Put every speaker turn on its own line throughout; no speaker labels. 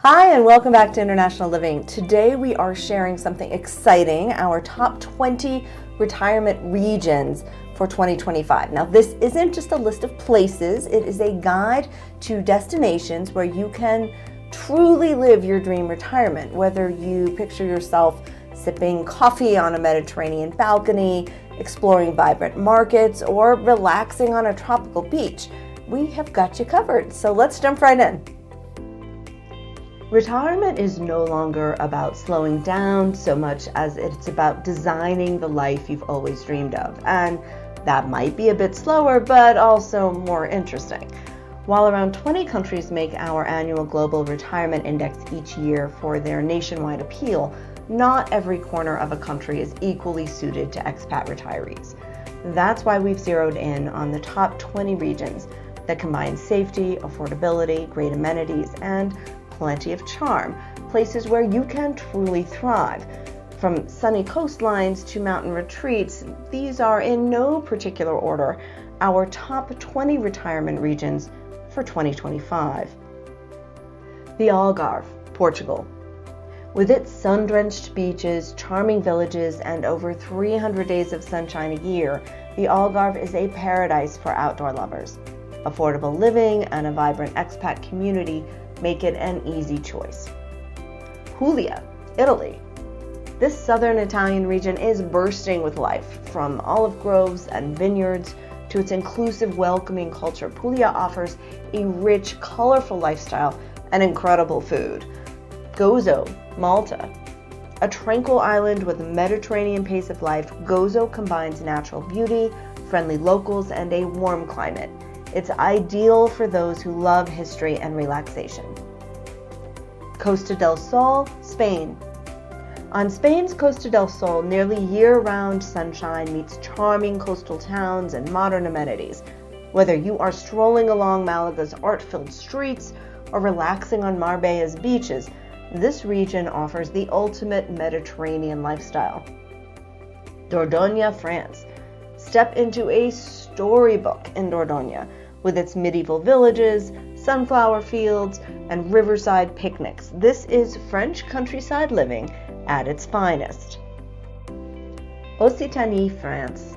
Hi, and welcome back to International Living. Today we are sharing something exciting, our top 20 retirement regions for 2025. Now, this isn't just a list of places, it is a guide to destinations where you can truly live your dream retirement, whether you picture yourself sipping coffee on a Mediterranean balcony, exploring vibrant markets, or relaxing on a tropical beach. We have got you covered, so let's jump right in. Retirement is no longer about slowing down so much as it's about designing the life you've always dreamed of. And that might be a bit slower, but also more interesting. While around 20 countries make our annual Global Retirement Index each year for their nationwide appeal, not every corner of a country is equally suited to expat retirees. That's why we've zeroed in on the top 20 regions that combine safety, affordability, great amenities, and plenty of charm, places where you can truly thrive. From sunny coastlines to mountain retreats, these are in no particular order our top 20 retirement regions for 2025. The Algarve, Portugal. With its sun-drenched beaches, charming villages, and over 300 days of sunshine a year, the Algarve is a paradise for outdoor lovers. Affordable living and a vibrant expat community make it an easy choice. Puglia, Italy. This southern Italian region is bursting with life, from olive groves and vineyards to its inclusive, welcoming culture. Puglia offers a rich, colorful lifestyle and incredible food. Gozo, Malta. A tranquil island with a Mediterranean pace of life, Gozo combines natural beauty, friendly locals, and a warm climate. It's ideal for those who love history and relaxation. Costa del Sol, Spain. On Spain's Costa del Sol, nearly year-round sunshine meets charming coastal towns and modern amenities. Whether you are strolling along Malaga's art-filled streets or relaxing on Marbella's beaches, this region offers the ultimate Mediterranean lifestyle. Dordogne, France. Step into a storybook in Dordogne with its medieval villages, sunflower fields, and riverside picnics. This is French countryside living at its finest. Occitanie, France.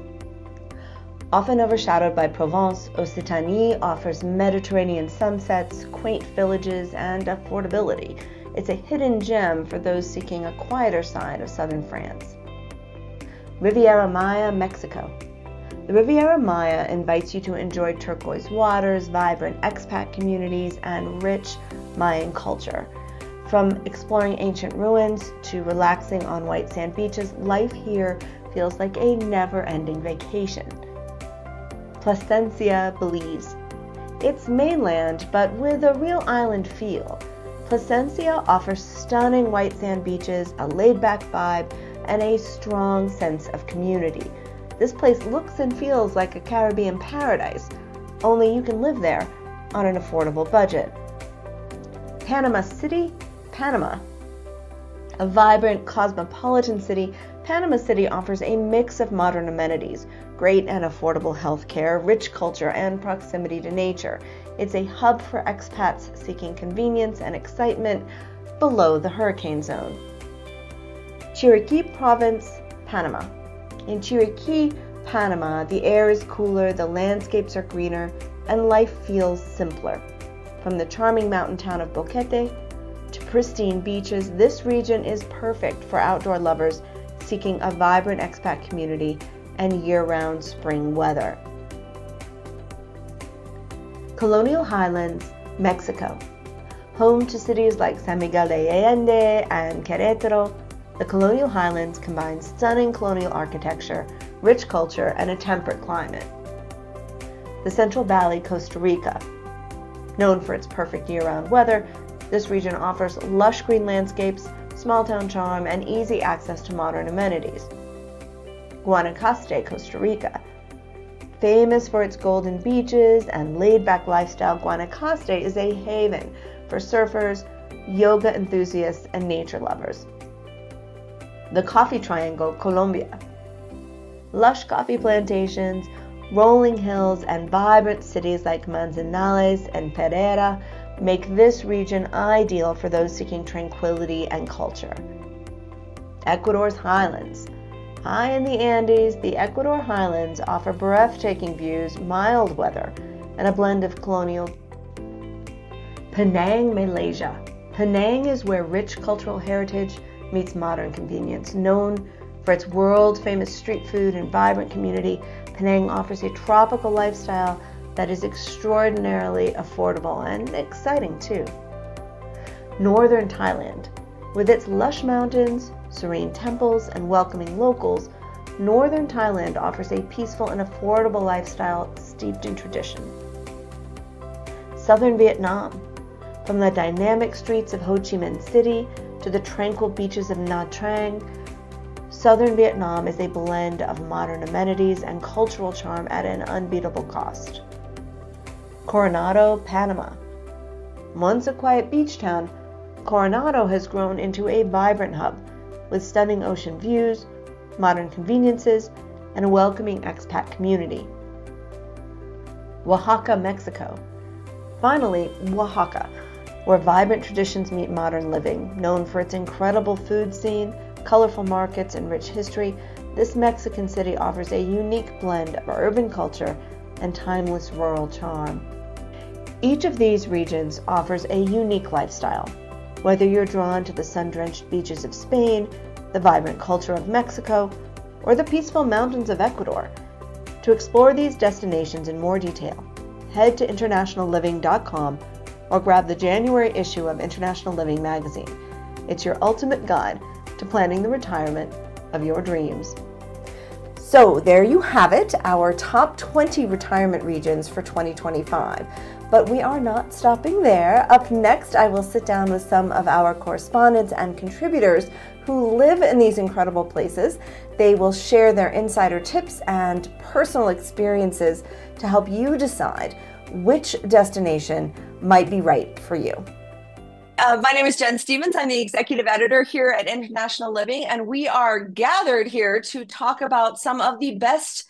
Often overshadowed by Provence, Occitanie offers Mediterranean sunsets, quaint villages, and affordability. It's a hidden gem for those seeking a quieter side of southern France. Riviera Maya, Mexico. The Riviera Maya invites you to enjoy turquoise waters, vibrant expat communities, and rich Mayan culture. From exploring ancient ruins to relaxing on white sand beaches, life here feels like a never-ending vacation. Plasencia, Belize. It's mainland, but with a real island feel. Plasencia offers stunning white sand beaches, a laid-back vibe, and a strong sense of community. This place looks and feels like a Caribbean paradise, only you can live there on an affordable budget. Panama City, Panama. A vibrant, cosmopolitan city, Panama City offers a mix of modern amenities, great and affordable healthcare, rich culture, and proximity to nature. It's a hub for expats seeking convenience and excitement below the hurricane zone. Chiriquí Province, Panama. In Chiriquí, Panama, the air is cooler, the landscapes are greener, and life feels simpler. From the charming mountain town of Boquete to pristine beaches, this region is perfect for outdoor lovers seeking a vibrant expat community and year-round spring weather. Colonial Highlands, Mexico. Home to cities like San Miguel de Allende and Querétaro, the Colonial Highlands combines stunning colonial architecture, rich culture, and a temperate climate. The Central Valley, Costa Rica. Known for its perfect year-round weather, this region offers lush green landscapes, small-town charm, and easy access to modern amenities. Guanacaste, Costa Rica. Famous for its golden beaches and laid-back lifestyle, Guanacaste is a haven for surfers, yoga enthusiasts, and nature lovers. The Coffee Triangle, Colombia. Lush coffee plantations, rolling hills, and vibrant cities like Manzanales and Pereira make this region ideal for those seeking tranquility and culture. Ecuador's Highlands. High in the Andes, the Ecuador Highlands offer breathtaking views, mild weather, and a blend of colonial. Penang, Malaysia. Penang is where rich cultural heritage meets modern convenience. Known for its world-famous street food and vibrant community, Penang offers a tropical lifestyle that is extraordinarily affordable and exciting too. Northern Thailand. With its lush mountains, serene temples, and welcoming locals, Northern Thailand offers a peaceful and affordable lifestyle steeped in tradition. Southern Vietnam. From the dynamic streets of Ho Chi Minh City to the tranquil beaches of Nha Trang, Southern Vietnam is a blend of modern amenities and cultural charm at an unbeatable cost. Coronado, Panama. Once a quiet beach town, Coronado has grown into a vibrant hub with stunning ocean views, modern conveniences, and a welcoming expat community. Oaxaca, Mexico. Finally, Oaxaca, where vibrant traditions meet modern living. Known for its incredible food scene, colorful markets, and rich history, this Mexican city offers a unique blend of urban culture and timeless rural charm. Each of these regions offers a unique lifestyle. Whether you're drawn to the sun-drenched beaches of Spain, the vibrant culture of Mexico, or the peaceful mountains of Ecuador. To explore these destinations in more detail, head to internationalliving.com or grab the January issue of International Living magazine. It's your ultimate guide to planning the retirement of your dreams. So there you have it, our top 20 retirement regions for 2025. But we are not stopping there. Up next, I will sit down with some of our correspondents and contributors who live in these incredible places. They will share their insider tips and personal experiences to help you decide which destination might be right for you.
My name is Jen Stevens. I'm the executive editor here at International Living, and we are gathered here to talk about some of the best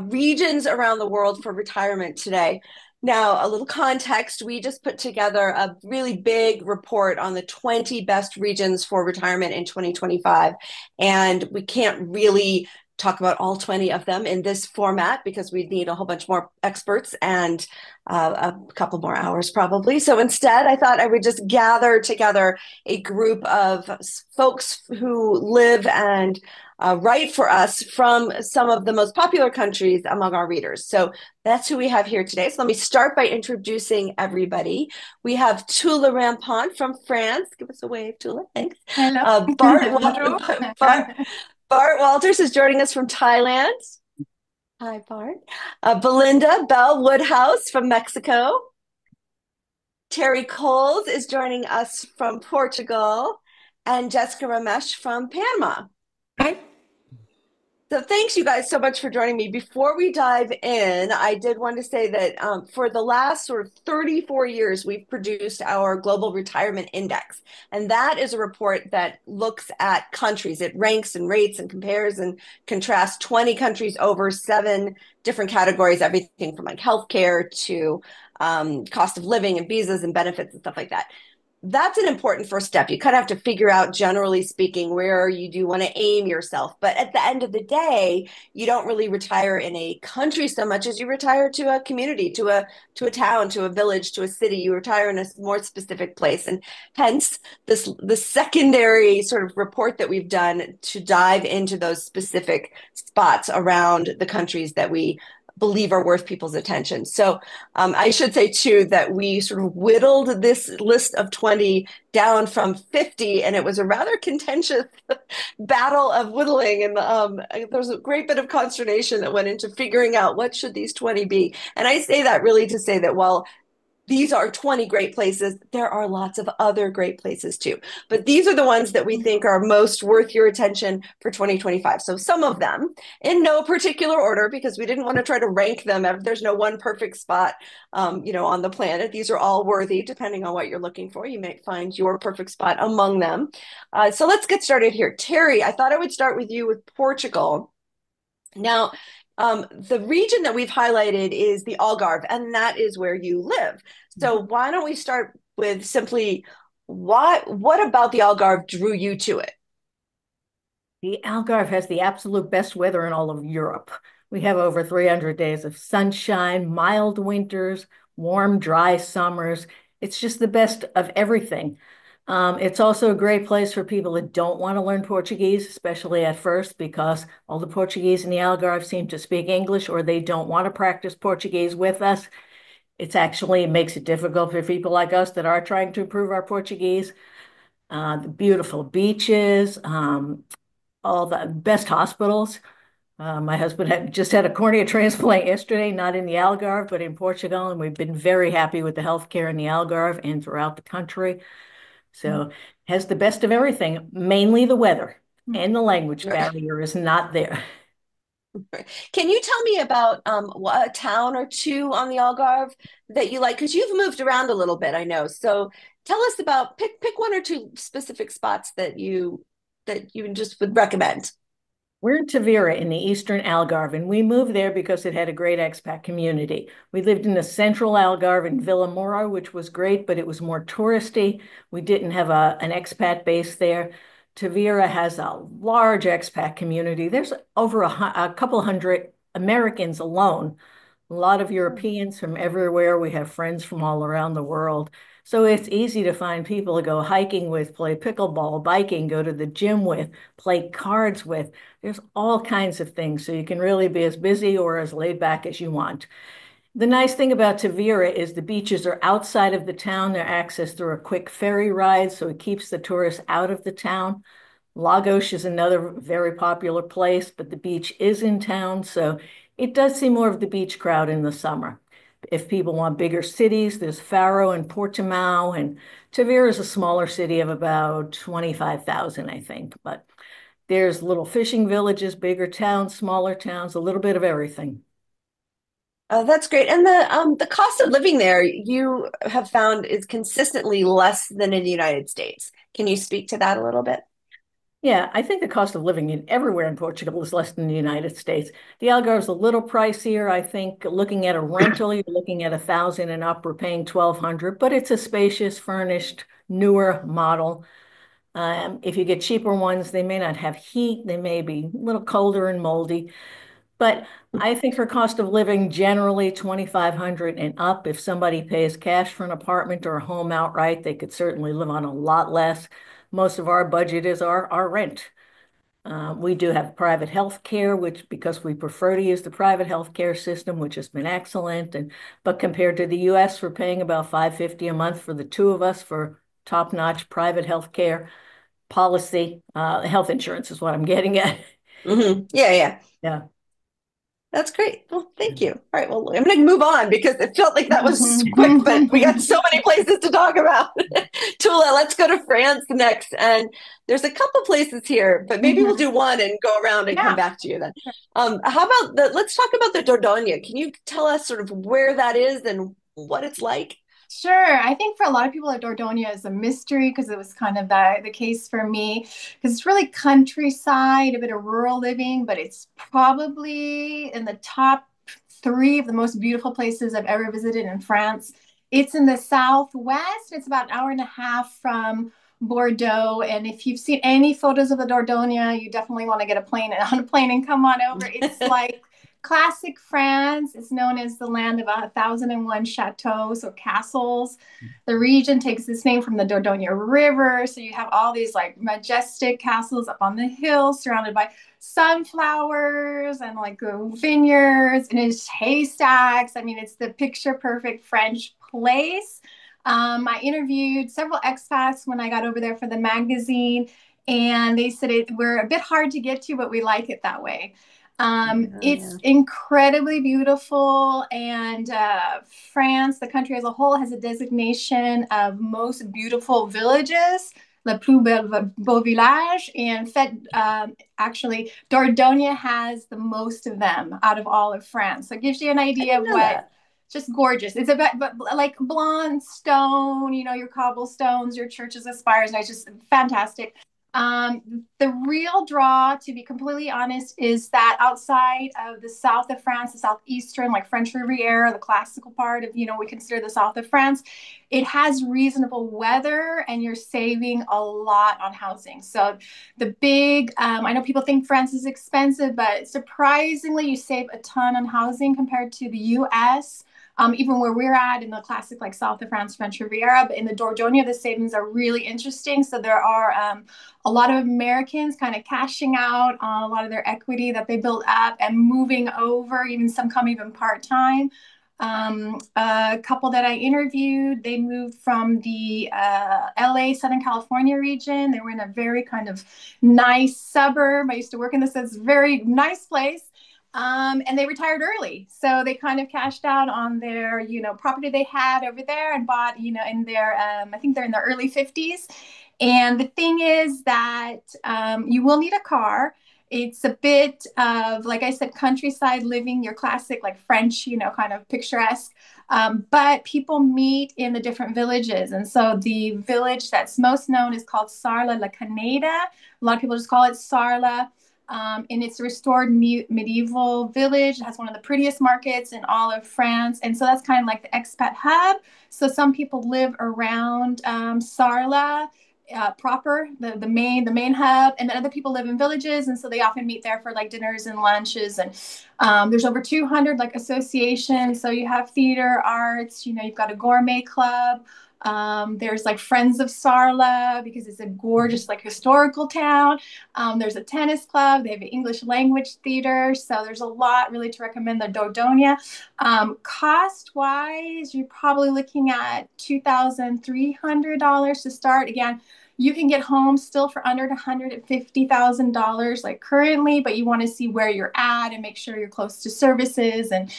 regions around the world for retirement today. Now, a little context, we just put together a really big report on the 20 best regions for retirement in 2025, and we can't really talk about all 20 of them in this format because we'd need a whole bunch more experts and a couple more hours probably. So instead, I thought I would just gather together a group of folks who live and write for us from some of the most popular countries among our readers. So that's who we have here today. So let me start by introducing everybody. We have Tuula Rampont from France. Give us a wave, Tuula. Thanks.
Hello.
Bart Walters is joining us from Thailand. Hi, Bart. Belinda Bel Woodhouse from Mexico. Terry Coles is joining us from Portugal. And Jessica Ramesch from Panama.
Hi.
So thanks you guys so much for joining me. Before we dive in, I did want to say that for the last sort of 34 years, we've produced our Global Retirement Index. And that is a report that looks at countries. It ranks and rates and compares and contrasts 20 countries over 7 different categories, everything from like healthcare to cost of living and visas and benefits and stuff like that. That's an important first step. You kind of have to figure out, generally speaking, where you do want to aim yourself. But at the end of the day, you don't really retire in a country so much as you retire to a community, to a town, to a village, to a city. You retire in a more specific place. And hence, the secondary sort of report that we've done to dive into those specific spots around the countries that we believe are worth people's attention. So I should say too that we sort of whittled this list of 20 down from 50, and it was a rather contentious battle of whittling, and there was a great bit of consternation that went into figuring out what should these 20 be. And I say that really to say that while these are 20 great places, there are lots of other great places too. But these are the ones that we think are most worth your attention for 2025. So some of them, in no particular order, because we didn't want to try to rank them. There's no one perfect spot, on the planet. These are all worthy, depending on what you're looking for. You might find your perfect spot among them. So let's get started here. Terry, I thought I would start with you with Portugal. Now, The region that we've highlighted is the Algarve, and that is where you live. So
Mhm.
why don't we start with simply what about the Algarve drew you to it?
The Algarve has the absolute best weather in all of Europe. We have over 300 days of sunshine, mild winters, warm, dry summers. It's just the best of everything. It's also a great place for people that don't want to learn Portuguese, especially at first, because all the Portuguese in the Algarve seem to speak English or they don't want to practice Portuguese with us. It makes it difficult for people like us that are trying to improve our Portuguese. The beautiful beaches, all the best hospitals. My husband had just had a cornea transplant yesterday, not in the Algarve, but in Portugal, and we've been very happy with the healthcare in the Algarve and throughout the country. So has the best of everything, mainly the weather and the language barrier is not there.
Can you tell me about a town or two on the Algarve that you like? Because you've moved around a little bit, I know. So tell us about pick one or two specific spots that you just would recommend.
We're in Tavira in the Eastern Algarve, and we moved there because it had a great expat community. We lived in the central Algarve in Vila Moura, which was great, but it was more touristy. We didn't have an expat base there. Tavira has a large expat community. There's over a couple hundred Americans alone, a lot of Europeans from everywhere. We have friends from all around the world. So it's easy to find people to go hiking with, play pickleball, biking, go to the gym with, play cards with. There's all kinds of things. So you can really be as busy or as laid back as you want. The nice thing about Tavira is the beaches are outside of the town. They're accessed through a quick ferry ride, so it keeps the tourists out of the town. Lagos is another very popular place, but the beach is in town, so it does see more of the beach crowd in the summer. If people want bigger cities, there's Faro and Portimao, and Tavira is a smaller city of about 25,000, I think. But there's little fishing villages, bigger towns, smaller towns, a little bit of everything.
That's great. And the cost of living there you have found is consistently less than in the United States. Can you speak to that a little bit?
Yeah, I think the cost of living in everywhere in Portugal is less than the United States. The Algarve's a little pricier. I think looking at a rental, you're looking at 1,000 and up. We're paying 1,200, but it's a spacious, furnished, newer model. If you get cheaper ones, they may not have heat. They may be a little colder and moldy. But I think for cost of living, generally 2,500 and up. If somebody pays cash for an apartment or a home outright, they could certainly live on a lot less. Most of our budget is our rent. We do have private health care, which because we prefer to use the private health care system, which has been excellent. But compared to the US, we're paying about 550 a month for the two of us for top-notch private health care policy. Health insurance is what I'm getting at.
Yeah, yeah.
Yeah.
That's great. Well, thank you. All right. Well, I'm going to move on because it felt like that was quick, but we got so many places to talk about. Tuula, let's go to France next. And there's a couple places here, but maybe we'll do one and go around and come
Yeah.
back to you then. How about let's talk about the Dordogne. Can you tell us sort of where that is and what it's like?
Sure. I think for a lot of people, Dordogne is a mystery because it was kind of the case for me because it's really countryside, a bit of rural living, but it's probably in the top three of the most beautiful places I've ever visited in France. It's in the southwest. It's about an hour and a half from Bordeaux. And if you've seen any photos of the Dordogne, you definitely want to get a plane on a plane and come on over. It's like classic France is known as the land of 1,001 chateaux, so castles. The region takes its name from the Dordogne River. So you have all these like majestic castles up on the hill surrounded by sunflowers and like vineyards and it's haystacks. I mean, it's the picture perfect French place. I interviewed several expats when I got over there for the magazine, and they said we're a bit hard to get to, but we like it that way. It's
Yeah.
incredibly beautiful, and France, the country as a whole, has a designation of most beautiful villages, le plus beau village. And actually, Dordogne has the most of them out of all of France. So it gives you an
I
idea
didn't
of
know
what
that.
just gorgeous. It's about but like blonde stone, your cobblestones, your churches, and spires, and it's just fantastic. The real draw, to be completely honest, is that outside of the south of France, the southeastern, like French Riviera, the classical part of, we consider the south of France, it has reasonable weather and you're saving a lot on housing. So the big, I know people think France is expensive, but surprisingly, you save a ton on housing compared to the US. Even where we're at in the classic like south of France, French Riviera, but in the Dordogne, the savings are really interesting. So there are a lot of Americans kind of cashing out on a lot of their equity that they built up and moving over. Even some come even part-time. A couple that I interviewed, they moved from the LA, Southern California region. They were in a very kind of nice suburb. I used to work in this very nice place. And they retired early. So they kind of cashed out on their, property they had over there and bought, in their, I think they're in their early 50s. And the thing is that you will need a car. It's a bit of, like I said, countryside living, your classic, like French, kind of picturesque. But people meet in the different villages. And so the village that's most known is called Sarlat-la-Canéda. A lot of people just call it Sarlat. And it's a restored medieval village. It has one of the prettiest markets in all of France. And so that's kind of like the expat hub. So some people live around Sarlat proper, the main hub, and then other people live in villages. And so they often meet there for like dinners and lunches. And there's over 200 like associations. So you have theater, arts, you've got a gourmet club. There's like Friends of Sarlat because it's a gorgeous like historical town. There's a tennis club. They have an English language theater. So there's a lot really to recommend the Dordogne. Cost wise, you're probably looking at $2,300 to start. Again, you can get homes still for under $150,000 like currently, but you want to see where you're at and make sure you're close to services and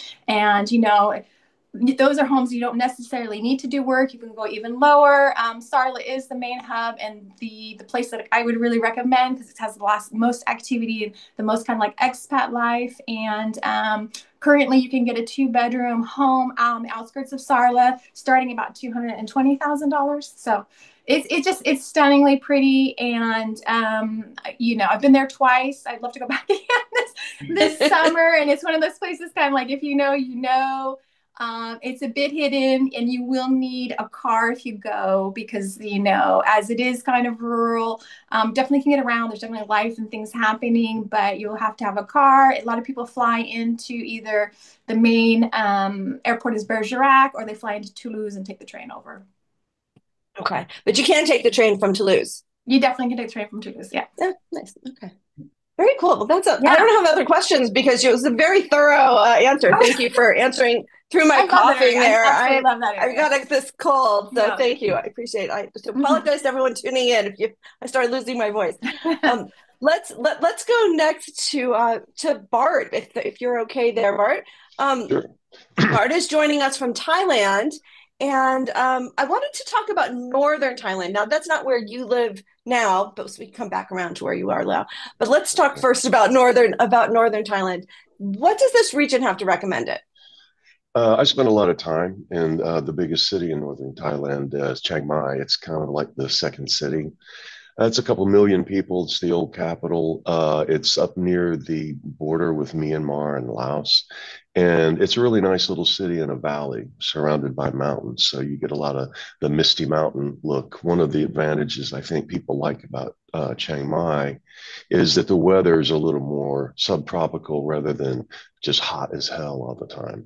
those are homes you don't necessarily need to do work. You can go even lower. Sarlat is the main hub and the place that I would really recommend because it has the most activity and the most kind of like expat life. And currently you can get a 2-bedroom home on the outskirts of Sarlat starting about $220,000. So it's stunningly pretty. And, I've been there twice. I'd love to go back again this summer. And it's one of those places kind of like, if you know, it's a bit hidden and you will need a car if you go because, as it is kind of rural, definitely can get around. There's definitely life and things happening, but you'll have to have a car. A lot of people fly into either the main airport is Bergerac or they fly into Toulouse and take the train over.
Okay. But you can take the train from Toulouse.
You definitely can take the train from Toulouse. Yeah.
Yeah. Nice. Okay. Very cool. Well, I don't have other questions because it was a very thorough answer. Thank you for answering through my coughing there. I love that area. I've got this cold, so thank you. I appreciate it. I just apologize to everyone tuning in if I started losing my voice. Let's go next to Bart, if you're okay there, Bart.
Sure.
Bart is joining us from Thailand. And I wanted to talk about northern Thailand. Now, that's not where you live now, but we come back around to where you are now. But let's talk first about northern Thailand. What does this region have to recommend it?
I spent a lot of time in the biggest city in northern Thailand, Chiang Mai. It's kind of like the second city. It's a couple million people. It's the old capital. It's up near the border with Myanmar and Laos. And it's a really nice little city in a valley surrounded by mountains. So you get a lot of the misty mountain look. One of the advantages I think people like about Chiang Mai is that the weather is a little more subtropical rather than just hot as hell all the time.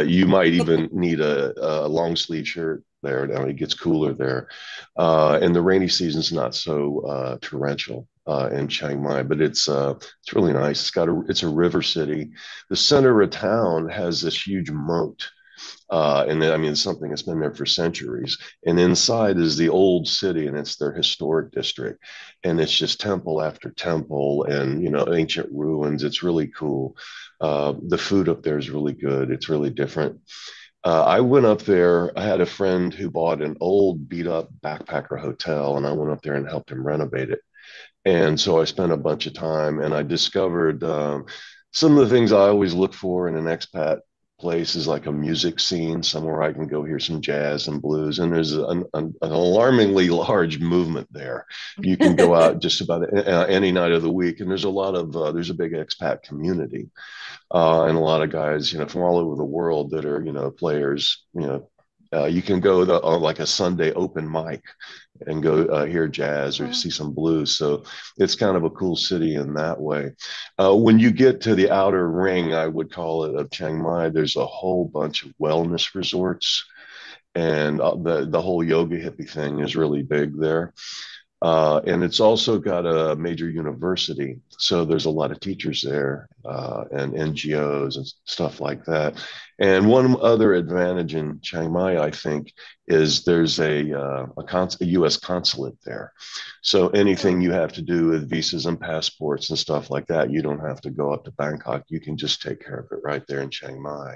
You might even need a long sleeve shirt there. Now it gets cooler there. And the rainy season's not so torrential in Chiang Mai, but it's really nice. It's a river city. The center of town has this huge moat. And then, it's something that's been there for centuries. And inside is the old city, and it's their historic district. And it's just temple after temple and, ancient ruins. It's really cool. The food up there is really good. It's really different. I went up there. I had a friend who bought an old beat up backpacker hotel, and I went up there and helped him renovate it. And so I spent a bunch of time and I discovered some of the things I always look for in an expat place is like a music scene, somewhere I can go hear some jazz and blues. And there's an alarmingly large movement there. You can go out just about any night of the week, and there's a lot of there's a big expat community, and a lot of guys, from all over the world that are, players. You can go on like a Sunday open mic and go hear jazz or see some blues. So it's kind of a cool city in that way. When you get to the outer ring, I would call it, of Chiang Mai, there's a whole bunch of wellness resorts, and the whole yoga hippie thing is really big there. And it's also got a major university. So there's a lot of teachers there, and NGOs and stuff like that. And one other advantage in Chiang Mai, I think, is there's a U.S. consulate there. So anything you have to do with visas and passports and stuff like that, you don't have to go up to Bangkok. You can just take care of it right there in Chiang Mai.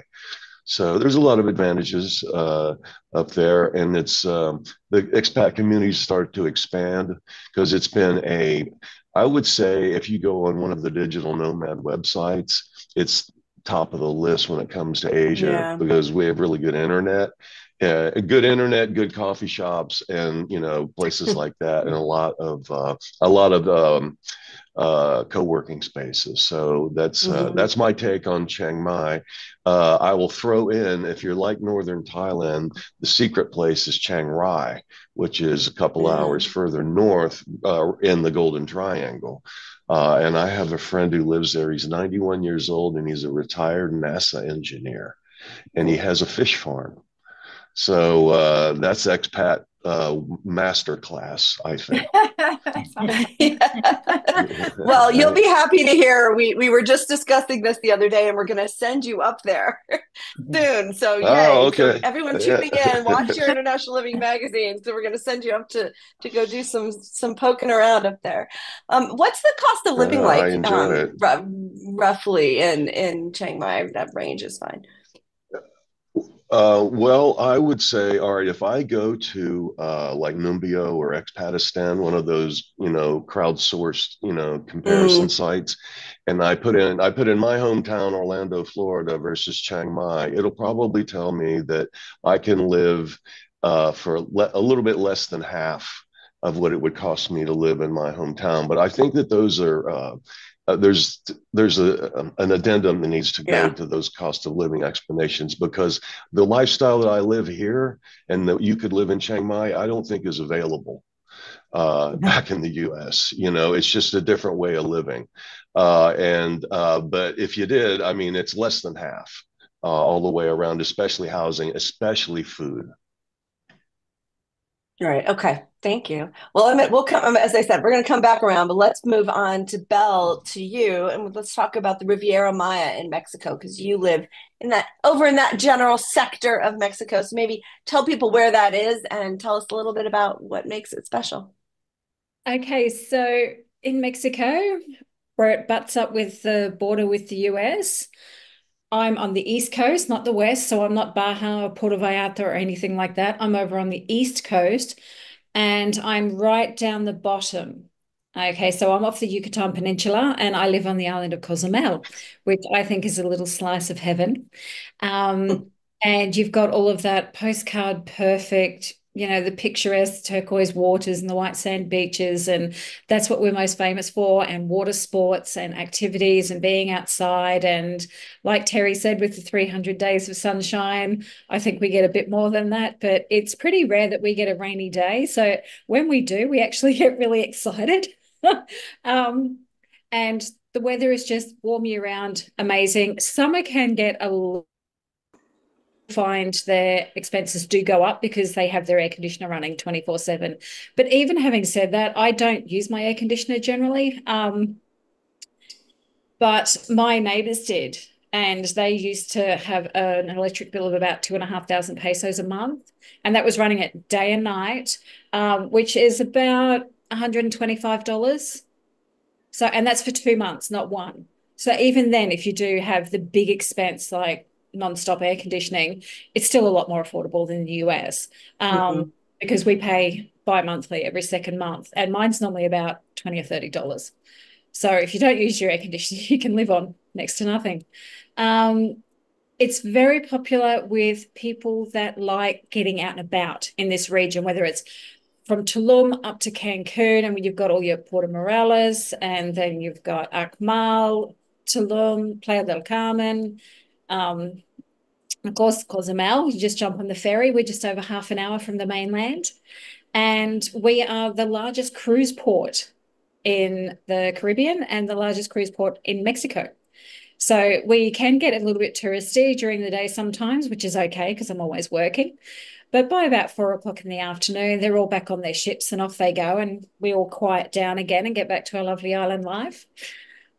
So there's a lot of advantages up there, and it's the expat community started to expand because it's been I would say if you go on one of the digital nomad websites, it's top of the list when it comes to Asia, because we have really good internet. Good coffee shops, and places like that, and a lot of co-working spaces. So that's my take on Chiang Mai. I will throw in, if you're like northern Thailand, the secret place is Chiang Rai, which is a couple hours further north, in the Golden Triangle. And I have a friend who lives there. He's 91 years old, and he's a retired NASA engineer, and he has a fish farm. So that's expat master class, I think.
Well, you'll be happy to hear we were just discussing this the other day, and we're going to send you up there soon. So yay.
Oh, okay.
So everyone tuning in, watch your International Living magazine. So we're going to send you up to go do some poking around up there. What's the cost of living like?
I enjoy it.
Roughly in Chiang Mai? That range is fine.
Well, I would say, all right, if I go to like Numbeo or Expatistan, one of those, crowdsourced, comparison sites, and I put in my hometown, Orlando, Florida versus Chiang Mai, it'll probably tell me that I can live for a little bit less than half of what it would cost me to live in my hometown. But I think that those are there's an addendum that needs to go to those cost of living explanations, because the lifestyle that I live here and that you could live in Chiang Mai, I don't think is available back in the US. It's just a different way of living. But if you did, I mean, it's less than half all the way around, especially housing, especially food.
All right. Okay. Thank you. Well, we'll come, as I said, we're going to come back around, but let's move on to Bel, to you, and let's talk about the Riviera Maya in Mexico, because you live over in that general sector of Mexico. So maybe tell people where that is and tell us a little bit about what makes it special.
Okay. So in Mexico, where it butts up with the border with the US, I'm on the East Coast, not the West. So I'm not Baja or Puerto Vallarta or anything like that. I'm over on the East Coast, and I'm right down the bottom. Okay, so I'm off the Yucatan Peninsula, and I live on the island of Cozumel, which I think is a little slice of heaven. And you've got all of that postcard perfect, the picturesque turquoise waters and the white sand beaches. And that's what we're most famous for, and water sports and activities and being outside. And like Terry said, with the 300 days of sunshine, I think we get a bit more than that, but it's pretty rare that we get a rainy day. So when we do, we actually get really excited. And the weather is just warm year round, amazing. Summer can get find their expenses do go up because they have their air conditioner running 24/7. But even having said that, I don't use my air conditioner generally. But my neighbors did, and they used to have an electric bill of about 2,500 pesos a month, and that was running it day and night, which is about $125. So, and that's for 2 months, not one. So even then, if you do have the big expense like non-stop air conditioning, it's still a lot more affordable than the US, because we pay bi-monthly every second month, and mine's normally about $20 or $30. So if you don't use your air conditioner, you can live on next to nothing. It's very popular with people that like getting out and about in this region, whether it's from Tulum up to Cancun, and you've got all your Puerto Morelos, and then you've got Akmal, Tulum, Playa del Carmen, of course, Cozumel. You just jump on the ferry. We're just over half an hour from the mainland. And we are the largest cruise port in the Caribbean and the largest cruise port in Mexico. So we can get a little bit touristy during the day sometimes, which is okay because I'm always working. But by about 4 o'clock in the afternoon, they're all back on their ships and off they go, and we all quiet down again and get back to our lovely island life.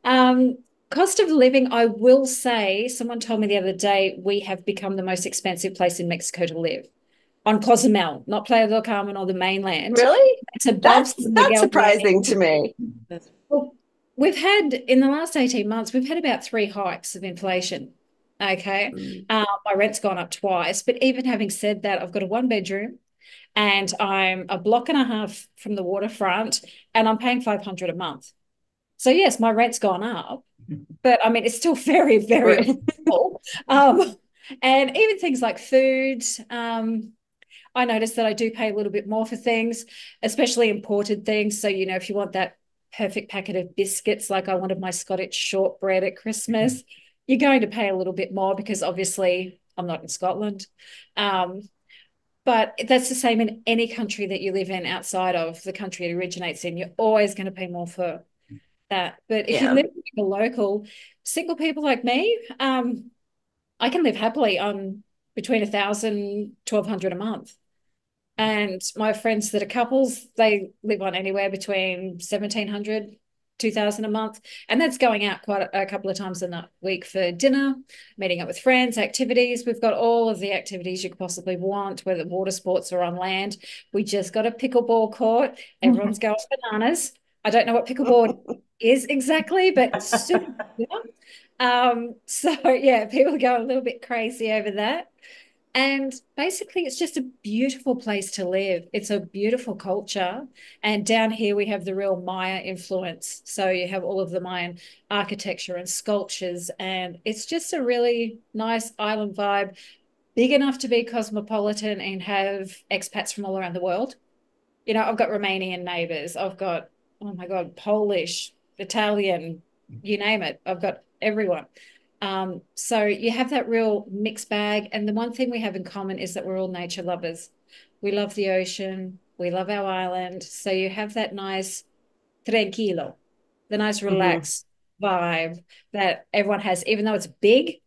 Cost of living, I will say, someone told me the other day, we have become the most expensive place in Mexico to live on Cozumel, not Playa del Carmen or the mainland.
Really?
It's above
That's surprising to me.
Well, we've had, in the last 18 months, we've had about 3 hikes of inflation. Okay. My rent's gone up twice. But even having said that, I've got a 1-bedroom and I'm a block and a half from the waterfront and I'm paying $500 a month. So yes, my rent's gone up, but I mean, it's still very, very affordable. And even things like food, I noticed that I do pay a little bit more for things, especially imported things. So, you know, if you want that perfect packet of biscuits, like I wanted my Scottish shortbread at Christmas, you're going to pay a little bit more because obviously I'm not in Scotland. But that's the same in any country that you live in outside of the country it originates in. You're always going to pay more for that. But if you live like a local, single people like me, I can live happily on between 1,000, 1,200 a month. And my friends that are couples, they live on anywhere between 1,700, 2,000 a month. And that's going out quite a couple of times in that week for dinner, meeting up with friends, activities. We've got all of the activities you could possibly want, whether water sports or on land. We just got a pickleball court. Everyone's going bananas. I don't know what pickleball is exactly, but it's super popular. So yeah, people go a little bit crazy over that. And basically, it's just a beautiful place to live. It's a beautiful culture. And down here, we have the real Maya influence. So you have all of the Mayan architecture and sculptures. And it's just a really nice island vibe, big enough to be cosmopolitan and have expats from all around the world. You know, I've got Romanian neighbors. I've got, oh my God, Polish, Italian, you name it. I've got everyone. So you have that real mixed bag. And the one thing we have in common is that we're all nature lovers. We love the ocean. We love our island. So you have that nice tranquilo, the nice relaxed vibe that everyone has. Even though it's big,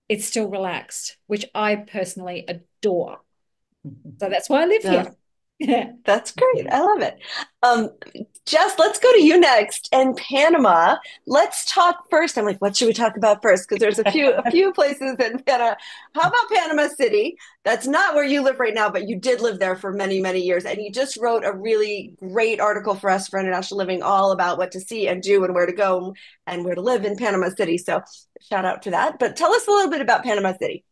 it's still relaxed, which I personally adore. So that's why I live here.
Yeah, that's great. I love it. Jess, let's go to you next. And Panama, let's talk first. I'm like, what should we talk about first? Because there's a few places in Panama. How about Panama City? That's not where you live right now, but you did live there for many, many years. And you just wrote a really great article for us for International Living, all about what to see and do and where to go and where to live in Panama City. So shout out to that. But tell us a little bit about Panama City.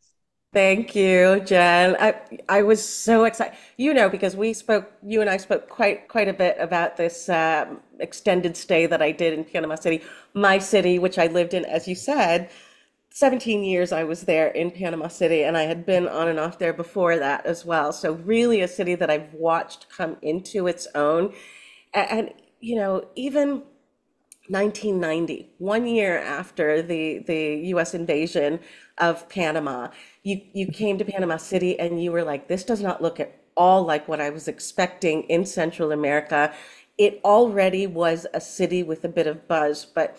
Thank you, Jen. I was so excited, because you and I spoke quite a bit about this extended stay that I did in Panama City, my city, which I lived in, as you said, 17 years I was there in Panama City, and I had been on and off there before that as well. So really a city that I've watched come into its own. And even 1990, 1 year after the U.S. invasion of Panama, you came to Panama City and you were like, this does not look at all like what I was expecting in Central America. It already was a city with a bit of buzz, but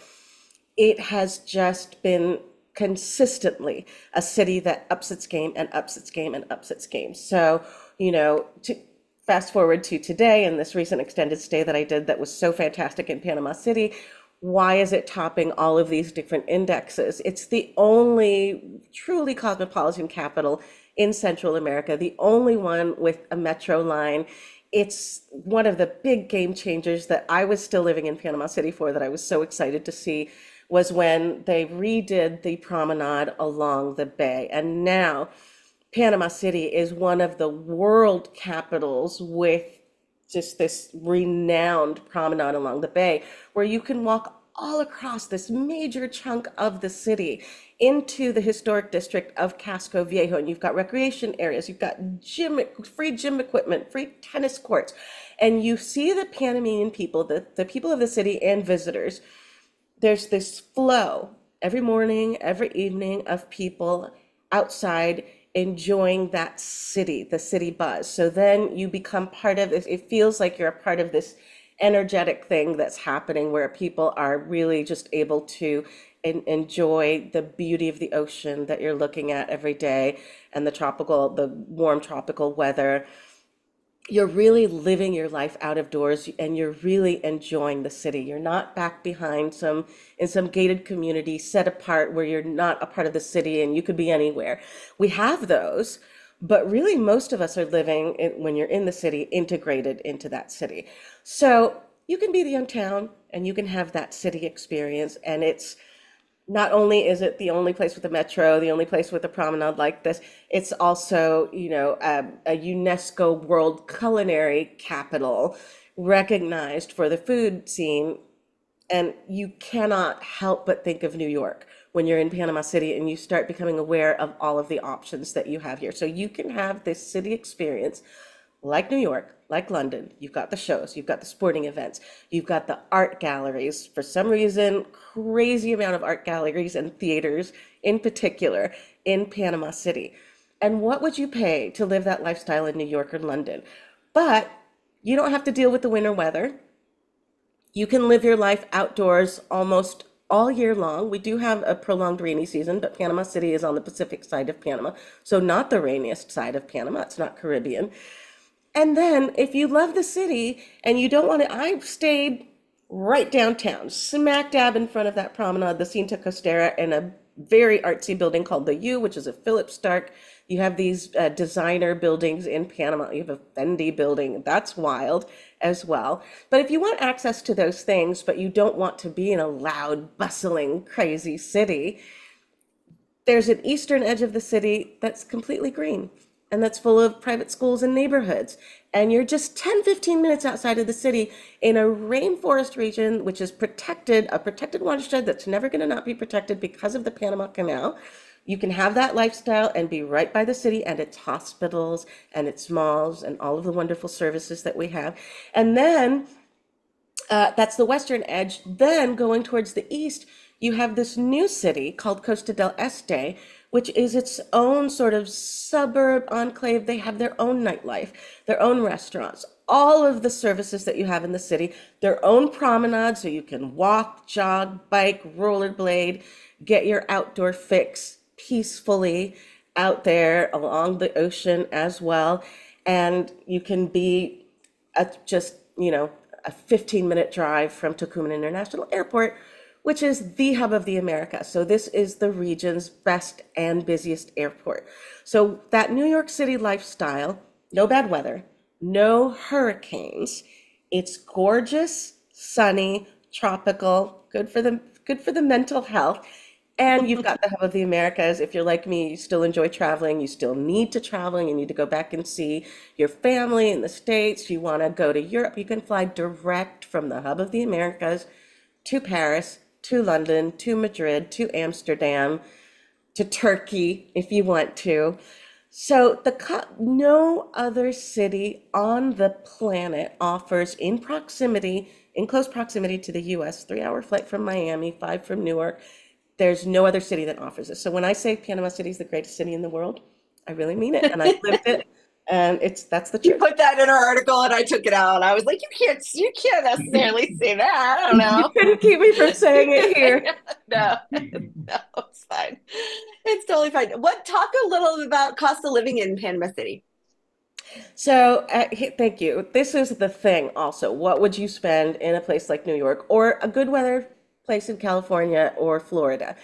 it has just been consistently a city that ups its game and ups its game and ups its game. So, to fast forward to today and this recent extended stay that I did that was so fantastic in Panama City, why is it topping all of these different indexes? It's the only truly cosmopolitan capital in Central America, the only one with a metro line. It's one of the big game changers that I was still living in Panama City for, that I was so excited to see, was when they redid the promenade along the bay. And now Panama City is one of the world capitals with just this renowned promenade along the bay where you can walk all across this major chunk of the city into the historic district of Casco Viejo. And you've got recreation areas, you've got free gym equipment, free tennis courts. And you see the Panamanian people, the people of the city and visitors. There's this flow every morning, every evening of people outside enjoying that city, the city buzz. So then you become part of this. It feels like you're a part of this energetic thing that's happening where people are really just able to enjoy the beauty of the ocean that you're looking at every day and the warm tropical weather. You're really living your life out of doors and you're really enjoying the city. You're not back behind in some gated community set apart where you're not a part of the city and you could be anywhere. We have those, but really most of us are living when you're in the city, integrated into that city. So you can be the young town and you can have that city experience, and it's not only is it the only place with a metro, the only place with a promenade like this, it's also, a UNESCO World Culinary Capital recognized for the food scene. And you cannot help but think of New York when you're in Panama City and you start becoming aware of all of the options that you have here. So you can have this city experience like New York, like London. You've got the shows, you've got the sporting events, you've got the art galleries. For some reason, crazy amount of art galleries and theaters in particular in Panama City. And what would you pay to live that lifestyle in New York or London? But you don't have to deal with the winter weather. You can live your life outdoors almost all year long. We do have a prolonged rainy season, but Panama City is on the Pacific side of Panama, so not the rainiest side of Panama. It's not Caribbean. And then if you love the city and you don't want to, I stayed right downtown, smack dab in front of that promenade, the Cinta Costera, in a very artsy building called the U, which is a Philip Stark. You have these designer buildings in Panama. You have a Fendi building. That's wild as well. But if you want access to those things, but you don't want to be in a loud, bustling, crazy city, there's an eastern edge of the city that's completely green and that's full of private schools and neighborhoods. And you're just 10, 15 minutes outside of the city in a rainforest region, which is protected, a protected watershed that's never going to not be protected because of the Panama Canal. You can have that lifestyle and be right by the city and its hospitals and its malls and all of the wonderful services that we have. And then that's the western edge. Then going towards the east, you have this new city called Costa del Este, which is its own sort of suburb enclave. They have their own nightlife, their own restaurants, all of the services that you have in the city, their own promenade, so you can walk, jog, bike, rollerblade, get your outdoor fix peacefully out there along the ocean as well. And you can be just, a 15-minute drive from Tucumán International Airport, which is the hub of the Americas. So this is the region's best and busiest airport. So that New York City lifestyle, no bad weather, no hurricanes. It's gorgeous, sunny, tropical, good for the mental health. And you've got the hub of the Americas. If you're like me, you still enjoy traveling, you still need to travel, you need to go back and see your family in the States, you want to go to Europe, you can fly direct from the hub of the Americas to Paris, to London, to Madrid, to Amsterdam, to Turkey, if you want to. So no other city on the planet offers in close proximity to the US, 3-hour flight from Miami, 5 from Newark. There's no other city that offers this. So when I say Panama City is the greatest city in the world, I really mean it, and I lived it, and that's the truth.
You put that in our article, and I took it out. I was like, you can't necessarily say that. I don't know.
You couldn't keep me from saying it here.
No, it's fine. It's totally fine. Talk a little about cost of living in Panama City.
So thank you. This is the thing also. What would you spend in a place like New York or a good weather place in California or Florida?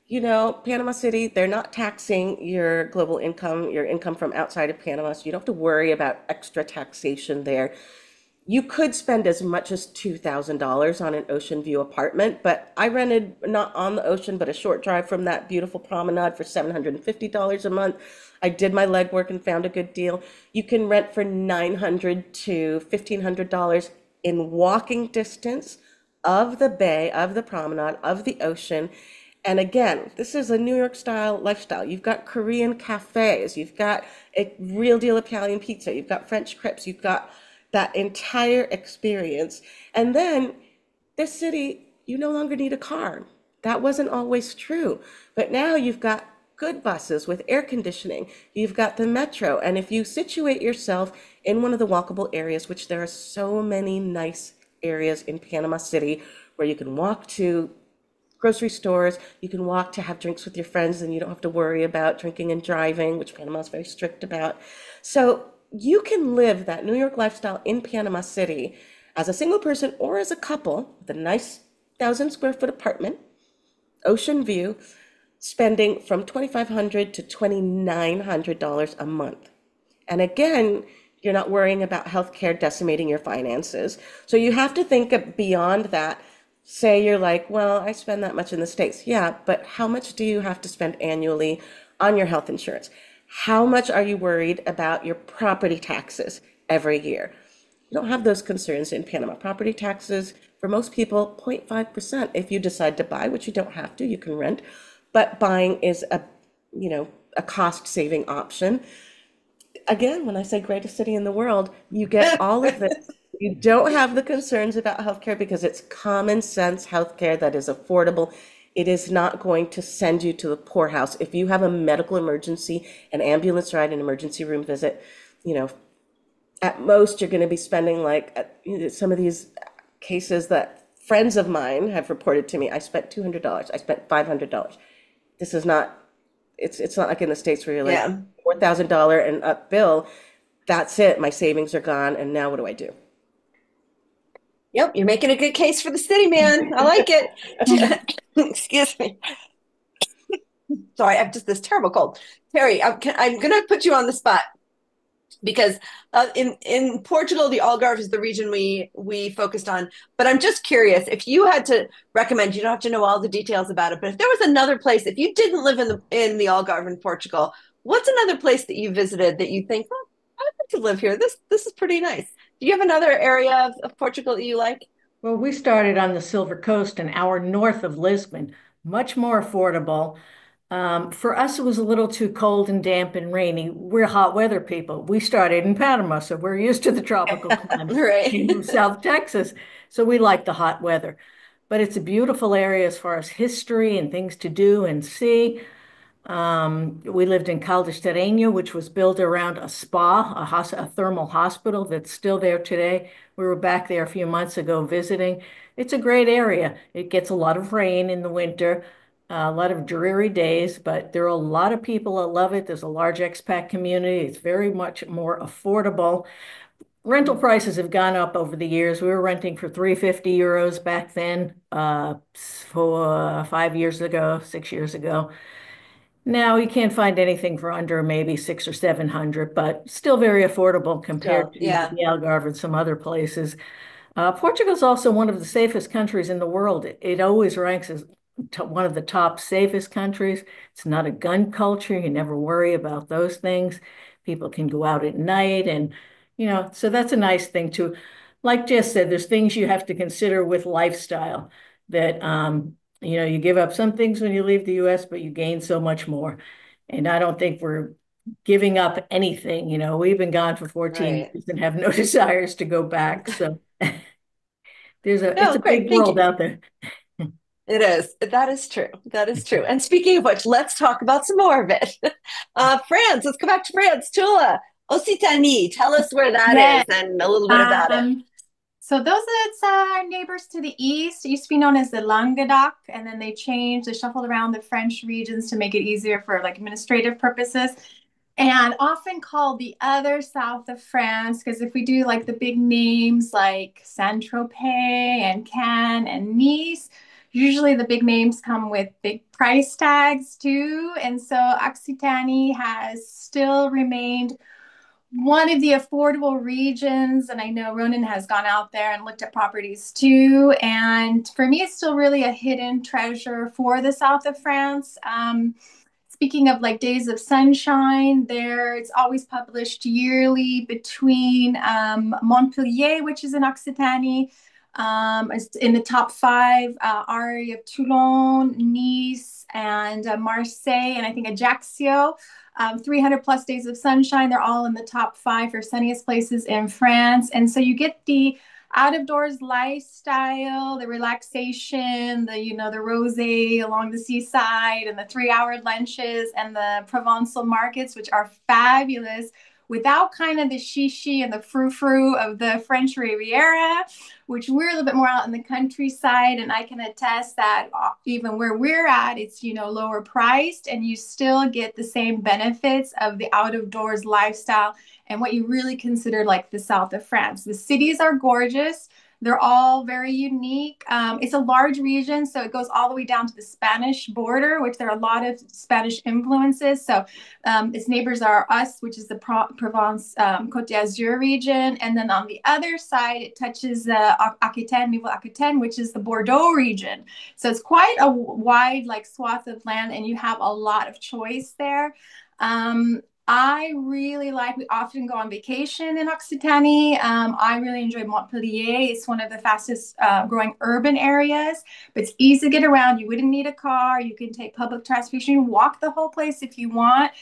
Panama City, they're not taxing your global income, your income from outside of Panama, so you don't have to worry about extra taxation there. You could spend as much as $2,000 on an ocean view apartment, but I rented not on the ocean, but a short drive from that beautiful promenade for $750 a month. I did my legwork and found a good deal. You can rent for $900 to $1,500 in walking distance of the bay, of the promenade, of the ocean. And again, this is a New York style lifestyle. You've got Korean cafes, you've got a real deal Italian pizza, you've got French crepes, you've got that entire experience. And then this city, you no longer need a car. That wasn't always true. But now you've got good buses with air conditioning. You've got the metro. And if you situate yourself in one of the walkable areas, which there are so many nice areas in Panama City where you can walk to grocery stores, you can walk to have drinks with your friends, and you don't have to worry about drinking and driving, which Panama is very strict about. So you can live that New York lifestyle in Panama City as a single person or as a couple with a nice 1,000 square foot apartment, ocean view, spending from $2,500 to $2,900 a month. And again, you're not worrying about healthcare decimating your finances. So you have to think beyond that. Say you're like, well, I spend that much in the States. Yeah, but how much do you have to spend annually on your health insurance? How much are you worried about your property taxes every year? You don't have those concerns in Panama. Property taxes, for most people, 0.5%. If you decide to buy, which you don't have to, you can rent. But buying is a cost-saving option. Again, when I say greatest city in the world, you get all of this. You don't have the concerns about healthcare because it's common sense healthcare that is affordable. It is not going to send you to the poorhouse. If you have a medical emergency, an ambulance ride, an emergency room visit, at most you're going to be spending some of these cases that friends of mine have reported to me. I spent $200. I spent $500. This is not, it's not like in the States where you're like $4,000 and up bill. That's it. My savings are gone. And now what do I do?
Yep, you're making a good case for the city, man. I like it. Excuse me. Sorry, I have just this terrible cold. Terry, I'm going to put you on the spot because in Portugal, the Algarve is the region we focused on. But I'm just curious, if you had to recommend, you don't have to know all the details about it, but if there was another place, if you didn't live in the Algarve in Portugal, what's another place that you visited that you think, well, I'd like to live here. This is pretty nice. Do you have another area of Portugal that you like?
Well, we started on the Silver Coast, an hour north of Lisbon, much more affordable. For us, it was a little too cold and damp and rainy. We're hot weather people. We started in Panama, so we're used to the tropical climate.
Right.
Came from South Texas, so we like the hot weather. But it's a beautiful area as far as history and things to do and see. We lived in Caldesterreño, which was built around a spa, a thermal hospital that's still there today. We were back there a few months ago visiting. It's a great area. It gets a lot of rain in the winter, a lot of dreary days, but there are a lot of people that love it. There's a large expat community. It's very much more affordable. Rental prices have gone up over the years. We were renting for 350 euros back then, for 5 years ago, 6 years ago. Now you can't find anything for under maybe 600 or 700, but still very affordable compared to
Yeah.
the Algarve and some other places. Portugal is also one of the safest countries in the world. It always ranks as one of the top safest countries. It's not a gun culture. You never worry about those things. People can go out at night and, so that's a nice thing too. Like Jess said, there's things you have to consider with lifestyle that, you give up some things when you leave the US, but you gain so much more. And I don't think we're giving up anything. We've been gone for 14
Right.
years and have no desires to go back. So it's a
great.
big
Thank
world
you.
out there.
It is. That is true. That is true. And speaking of which, let's talk about some more of it. France, let's go back to France. Tuula, Occitanie, tell us where that
Yes.
is and a little bit about it.
So it's our neighbors to the east. It used to be known as the Languedoc, and then they shuffled around the French regions to make it easier for administrative purposes. And often called the other south of France, because if we do the big names like Saint-Tropez and Cannes and Nice, usually the big names come with big price tags too. And so Occitanie has still remained one of the affordable regions. And I know Ronan has gone out there and looked at properties too. And for me, it's still really a hidden treasure for the south of France. Speaking of days of sunshine, it's always published yearly between Montpellier, which is in Occitanie, It's in the top five are you have Toulon, Nice, and Marseille, and I think Ajaccio. 300 plus days of sunshine. They're all in the top five for sunniest places in France. And so you get the out of doors lifestyle, the relaxation, the rosé along the seaside, and the 3 hour lunches, and the Provençal markets, which are fabulous, without kind of the shishi and the frou-frou of the French Riviera, which we're a little bit more out in the countryside. And I can attest that even where we're at, it's, lower priced, and you still get the same benefits of the out of doors lifestyle and what you really consider like the south of France. The cities are gorgeous. They're all very unique. It's a large region, so it goes all the way down to the Spanish border, which there are a lot of Spanish influences. So its neighbors are us, which is the Provence Côte d'Azur region. And then on the other side, it touches the Occitanie, which is the Bordeaux region. So it's quite a wide swath of land, and you have a lot of choice there. I really we often go on vacation in Occitanie. I really enjoy Montpellier. It's one of the fastest growing urban areas, but it's easy to get around. You wouldn't need a car. You can take public transportation. You can walk the whole place if you want.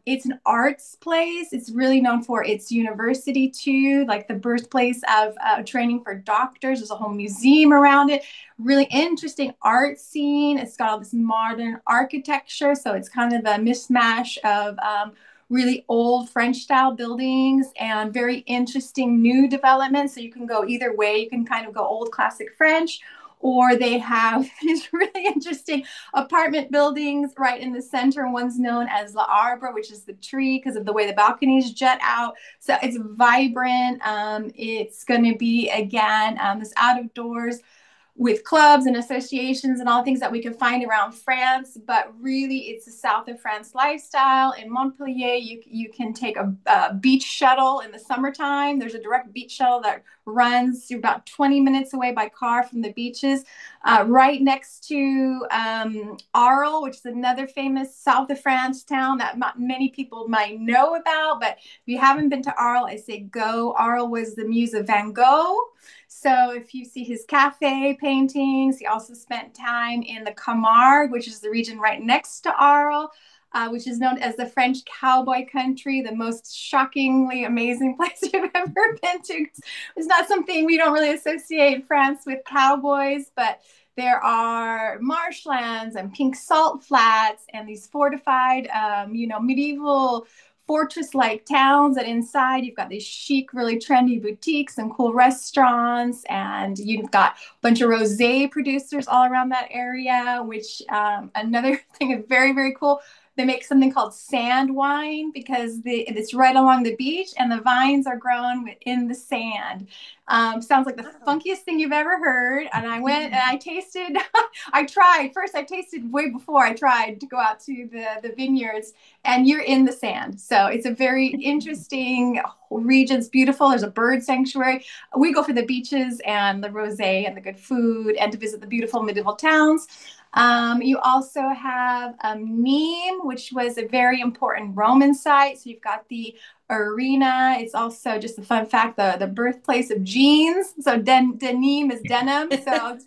It's an arts place. It's really known for its university too, like the birthplace of training for doctors. There's a whole museum around it. Really interesting art scene. It's got all this modern architecture, so it's kind of a mishmash of really old French style buildings and very interesting new developments. So you can go either way. You can kind of go old classic French, or they have these really interesting apartment buildings right in the center. One's known as L'Arbre, which is the tree, because of the way the balconies jut out. So it's vibrant. It's going to be, again, this out of doors with clubs and associations and all things that we can find around France, but really it's the south of France lifestyle. In Montpellier, you can take a beach shuttle in the summertime. There's a direct beach shuttle that runs. You're about 20 minutes away by car from the beaches, right next to Arles, which is another famous south of France town that not many people might know about. But if you haven't been to Arles, I say go. Arles was the muse of Van Gogh. So if you see his cafe paintings, he also spent time in the Camargue, which is the region right next to Arles, which is known as the French cowboy country, the most shockingly amazing place you've ever been to. It's not something we don't really associate France with cowboys, but there are marshlands and pink salt flats and these fortified, medieval fortress-like towns, and inside you've got these chic, really trendy boutiques and cool restaurants, and you've got a bunch of rosé producers all around that area, which another thing is very, very cool. They make something called sand wine because it's right along the beach and the vines are grown within the sand. Sounds like the funkiest thing you've ever heard. And I went and I tasted, I tasted way before I tried to go out to the vineyards, and you're in the sand. So it's a very interesting region. It's beautiful. There's a bird sanctuary. We go for the beaches and the rosé and the good food and to visit the beautiful medieval towns. You also have Nîmes, which was a very important Roman site. So you've got the arena. It's also, just a fun fact, the birthplace of jeans. So denim is denim. So it's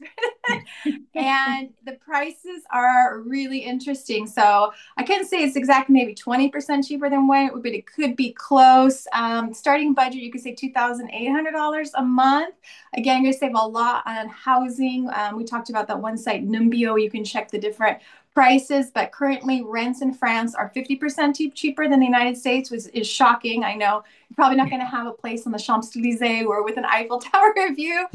and the prices are really interesting. So I couldn't say it's exactly maybe 20% cheaper than what it would, but it could be close. Starting budget, you could say $2,800 a month. Again, you're going to save a lot on housing. We talked about that one site, Numbeo. You can check the different prices, but currently rents in France are 50% cheaper than the United States, which is shocking. I know you're probably not going to have a place on the Champs-Élysées or with an Eiffel Tower view,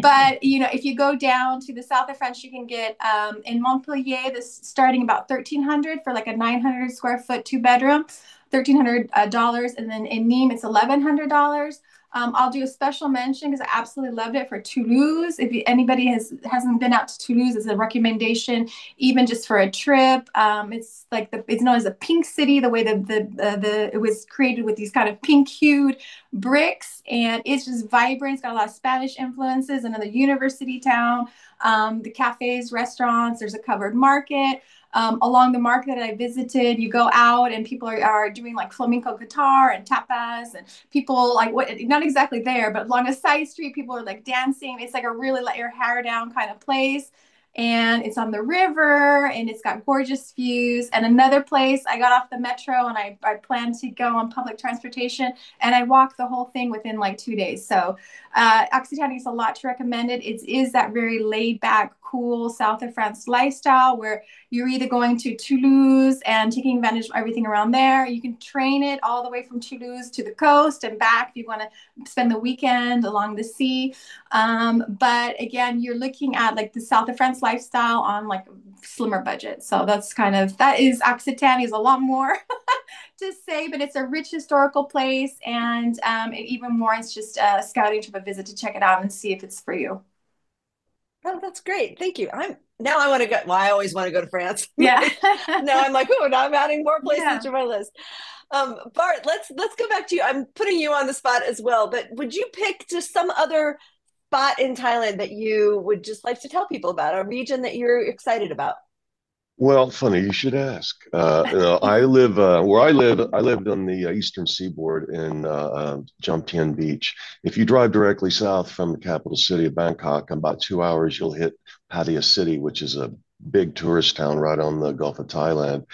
but if you go down to the south of France, you can get in Montpellier, this starting about $1,300 for like a 900 square foot 2-bedroom, $1,300, and then in Nîmes it's $1,100. I'll do a special mention because I absolutely loved it for Toulouse. If anybody hasn't been out to Toulouse, it's a recommendation, even just for a trip. It's like it's known as a pink city, the way it was created with these kind of pink hued bricks, and it's just vibrant. It's got a lot of Spanish influences. Another university town. The cafes, restaurants. There's a covered market. Along the market that I visited, you go out and people are doing like flamenco guitar and tapas, and people like what, not exactly there, but along a side street, people are like dancing. It's like a really let your hair down kind of place. And it's on the river and it's got gorgeous views. And another place, I got off the metro and I planned to go on public transportation, and I walked the whole thing within like 2 days. So Occitanie is a lot to recommend it. It is that very laid back, cool south of France lifestyle where you're either going to Toulouse and taking advantage of everything around there. You can train it all the way from Toulouse to the coast and back if you want to spend the weekend along the sea. But again, you're looking at like the south of France lifestyle on like a slimmer budget. So that is Occitanie is a lot more to say, but it's a rich historical place, and even more, it's just a scouting trip, a visit to check it out and see if it's for you.
Oh, that's great. Thank you. Now I want to go. Well, I always want to go to France.
Yeah.
Now I'm like, oh, now I'm adding more places
Yeah.
to my list. Bart, let's go back to you. I'm putting you on the spot as well, but would you pick just some other spot in Thailand that you would just like to tell people about, a region that you're excited about?
Well, funny you should ask. I live where I live. I lived on the eastern seaboard in Jomtien Beach. If you drive directly south from the capital city of Bangkok, in about 2 hours, you'll hit Pattaya City, which is a big tourist town right on the Gulf of Thailand.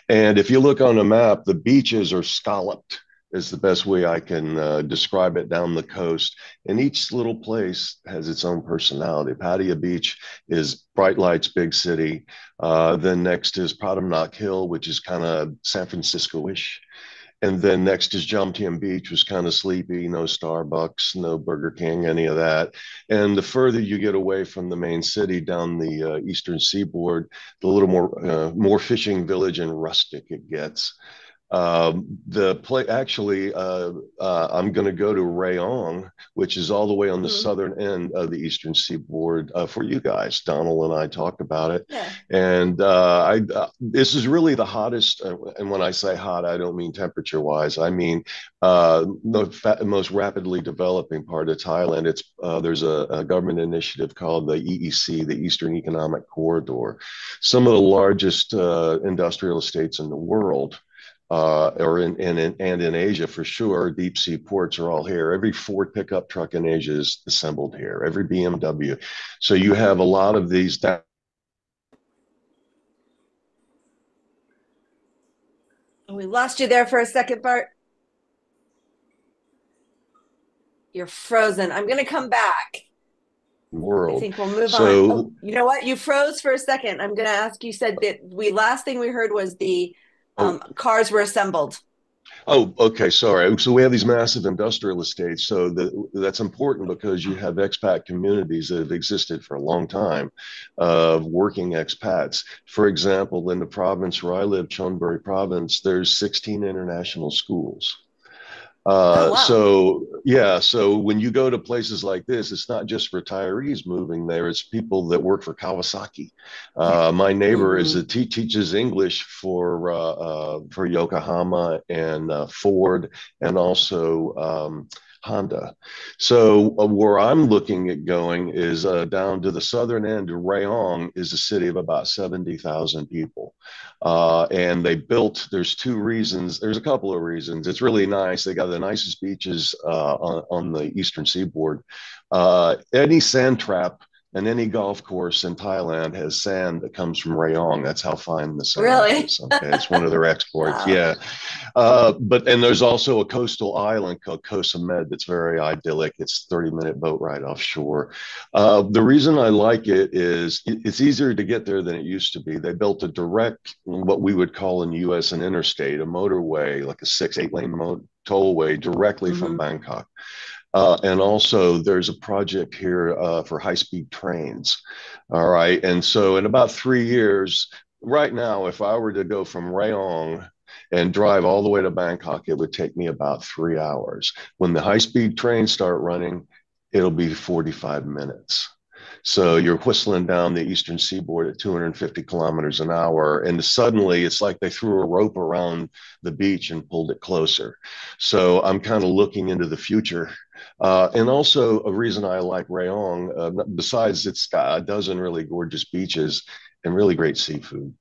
And if you look on a map, the beaches are scalloped, is the best way I can describe it, down the coast. And each little place has its own personality. Pattaya Beach is bright lights, big city. Then next is Pratumnak Hill, which is kind of San Francisco-ish. And then next is Jomtien Beach, was kind of sleepy, no Starbucks, no Burger King, any of that. And the further you get away from the main city down the eastern seaboard, the little more fishing village and rustic it gets. The play actually, I'm going to go to Rayong, which is all the way on the southern end of the eastern seaboard for you guys. Donald and I talked about it,
Yeah.
and this is really the hottest. And when I say hot, I don't mean temperature wise. I mean the most rapidly developing part of Thailand. There's a government initiative called the EEC, the Eastern Economic Corridor. Some of the largest industrial estates in the world or in Asia for sure. Deep sea ports are all here. Every Ford pickup truck in Asia is assembled here. Every BMW. So you have a lot of these.
We lost you there for a second, Bart. You're frozen. I'm going to come back.
World.
I think we'll move on. Oh, you know what? You froze for a second. I'm going to ask. You said that last thing we heard was the cars were assembled.
Oh, okay. Sorry. So we have these massive industrial estates. So that's important because you have expat communities that have existed for a long time of working expats. For example, in the province where I live, Chonburi province, there's 16 international schools.
Wow.
So when you go to places like this, it's not just retirees moving there, it's people that work for Kawasaki. My neighbor teaches English for Yokohama and Ford, and also Honda. So where I'm looking at going is down to the southern end. Rayong is a city of about 70,000 people. And there's two reasons. There's a couple of reasons. It's really nice. They got the nicest beaches on the eastern seaboard. Any sand trap and any golf course in Thailand has sand that comes from Rayong. That's how fine the sand is. Okay, it's one of their exports. Wow. Yeah. And there's also a coastal island called Koh Samet that's very idyllic. It's a 30-minute boat ride offshore. The reason I like it is it's easier to get there than it used to be. They built a direct, what we would call in the U.S. an interstate, a motorway, like a 6-8 lane tollway directly from Bangkok. And also there's a project here for high-speed trains. All right. And so in about 3 years, right now, if I were to go from Rayong and drive all the way to Bangkok, it would take me about 3 hours. When the high-speed trains start running, it'll be 45 minutes. So you're whistling down the eastern seaboard at 250 kilometers an hour, and suddenly it's like they threw a rope around the beach and pulled it closer. So I'm kind of looking into the future. And also a reason I like Rayong, besides it's got a dozen really gorgeous beaches and really great seafood.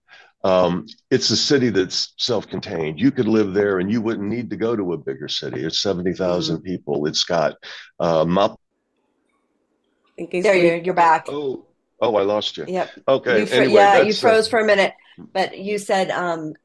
It's a city that's self-contained. You could live there and you wouldn't need to go to a bigger city. It's 70,000 people. It's got
There you're back.
Oh, I lost you.
Yep.
Okay. Anyway,
you froze for a minute, but you said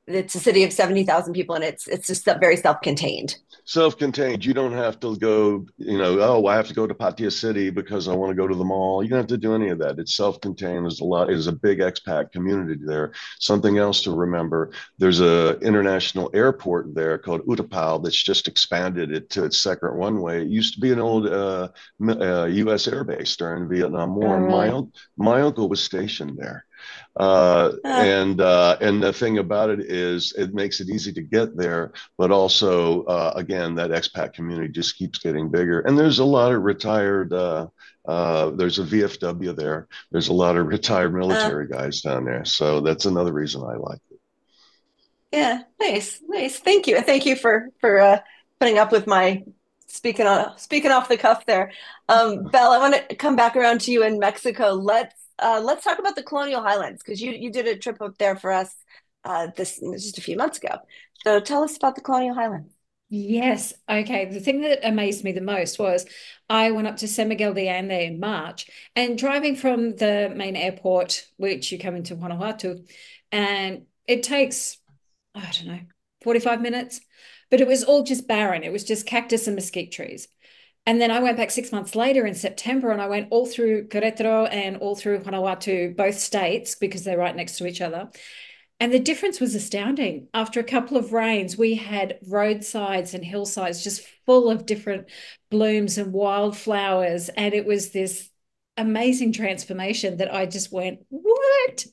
it's a city of 70,000 people and it's just very self-contained.
Self-contained. You don't have to go, oh, I have to go to Pattaya City because I want to go to the mall. You don't have to do any of that. It's self-contained. There's a big expat community there. Something else to remember, there's a international airport there called Utapao that's just expanded it to its second runway. It used to be an old U.S. air base during the Vietnam War.
Really?
My uncle was stationed there. And the thing about it is it makes it easy to get there, but also again that expat community just keeps getting bigger. And there's a lot of retired. There's a VFW there. There's a lot of retired military guys down there, so that's another reason I like it.
Yeah, nice. Thank you for putting up with my speaking off the cuff there. Bel, I want to come back around to you in Mexico. Let's talk about the Colonial Highlands because you did a trip up there for us this just a few months ago. So tell us about the Colonial Highlands.
Yes. Okay. The thing that amazed me the most was I went up to San Miguel de Allende in March, and driving from the main airport, which you come into Guanajuato, and it takes, I don't know, 45 minutes, but it was all just barren. It was just cactus and mesquite trees. And then I went back 6 months later in September, and I went all through Querétaro and all through Guanajuato, both states, because they're right next to each other. And the difference was astounding. After a couple of rains, we had roadsides and hillsides just full of different blooms and wildflowers. And it was this amazing transformation that I just went, what?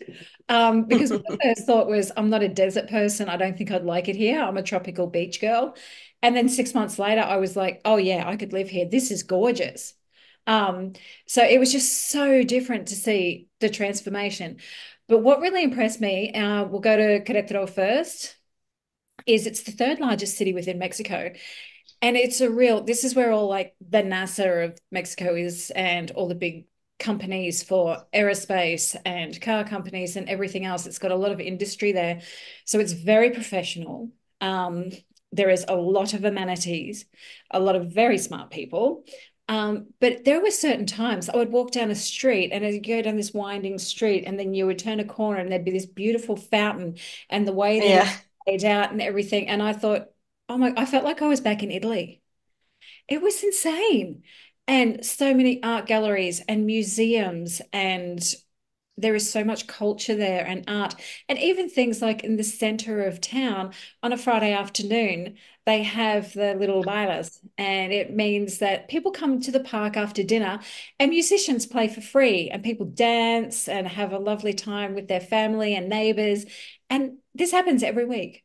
Because my first thought was, I'm not a desert person. I don't think I'd like it here. I'm a tropical beach girl. And then 6 months later, I was like, oh, yeah, I could live here. This is gorgeous. So it was just so different to see the transformation. But what really impressed me, we'll go to Querétaro first, is it's the third largest city within Mexico. And this is where all like the NASA of Mexico is, and all the big companies for aerospace and car companies and everything else. It's got a lot of industry there. So it's very professional. There is a lot of amenities, a lot of very smart people. But there were certain times I would walk down a street and I'd go down this winding street, and then you would turn a corner and there'd be this beautiful fountain, and the way that it laid out and everything. And I thought, I felt like I was back in Italy. It was insane. And so many art galleries and museums, and there is so much culture there and art. And even things like in the center of town on a Friday afternoon, they have the little bailas, and it means that people come to the park after dinner and musicians play for free, and people dance and have a lovely time with their family and neighbors. And this happens every week.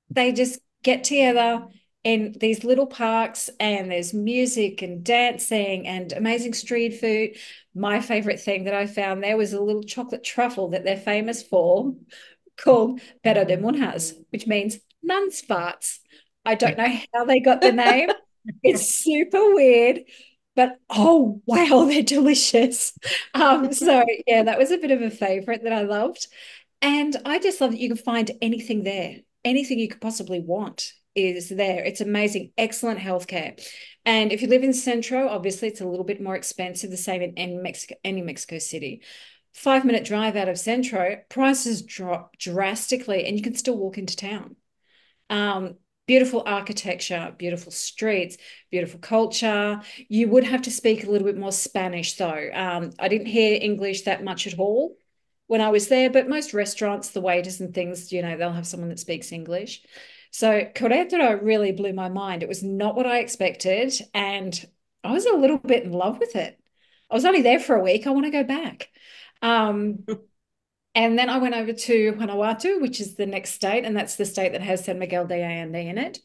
They just get together in these little parks, and there's music and dancing and amazing street food. My favorite thing that I found there was a little chocolate truffle that they're famous for called Pero de Monjas, which means nun's farts. I don't know how they got the name. It's super weird, but oh, wow, they're delicious. So yeah, that was a bit of a favorite that I loved. And I just love that you can find anything there. Anything you could possibly want is there. It's amazing, excellent healthcare. And if you live in Centro, obviously it's a little bit more expensive, the same in any Mexico City. 5-minute drive out of Centro, prices drop drastically, and you can still walk into town. Beautiful architecture, beautiful streets, beautiful culture. You would have to speak a little bit more Spanish, though. I didn't hear English that much at all when I was there, but most restaurants, the waiters and things, they'll have someone that speaks English. So Querétaro really blew my mind. It was not what I expected, and I was a little bit in love with it. I was only there for a week. I want to go back. And then I went over to Guanajuato, which is the next state, and that's the state that has San Miguel de Allende in it.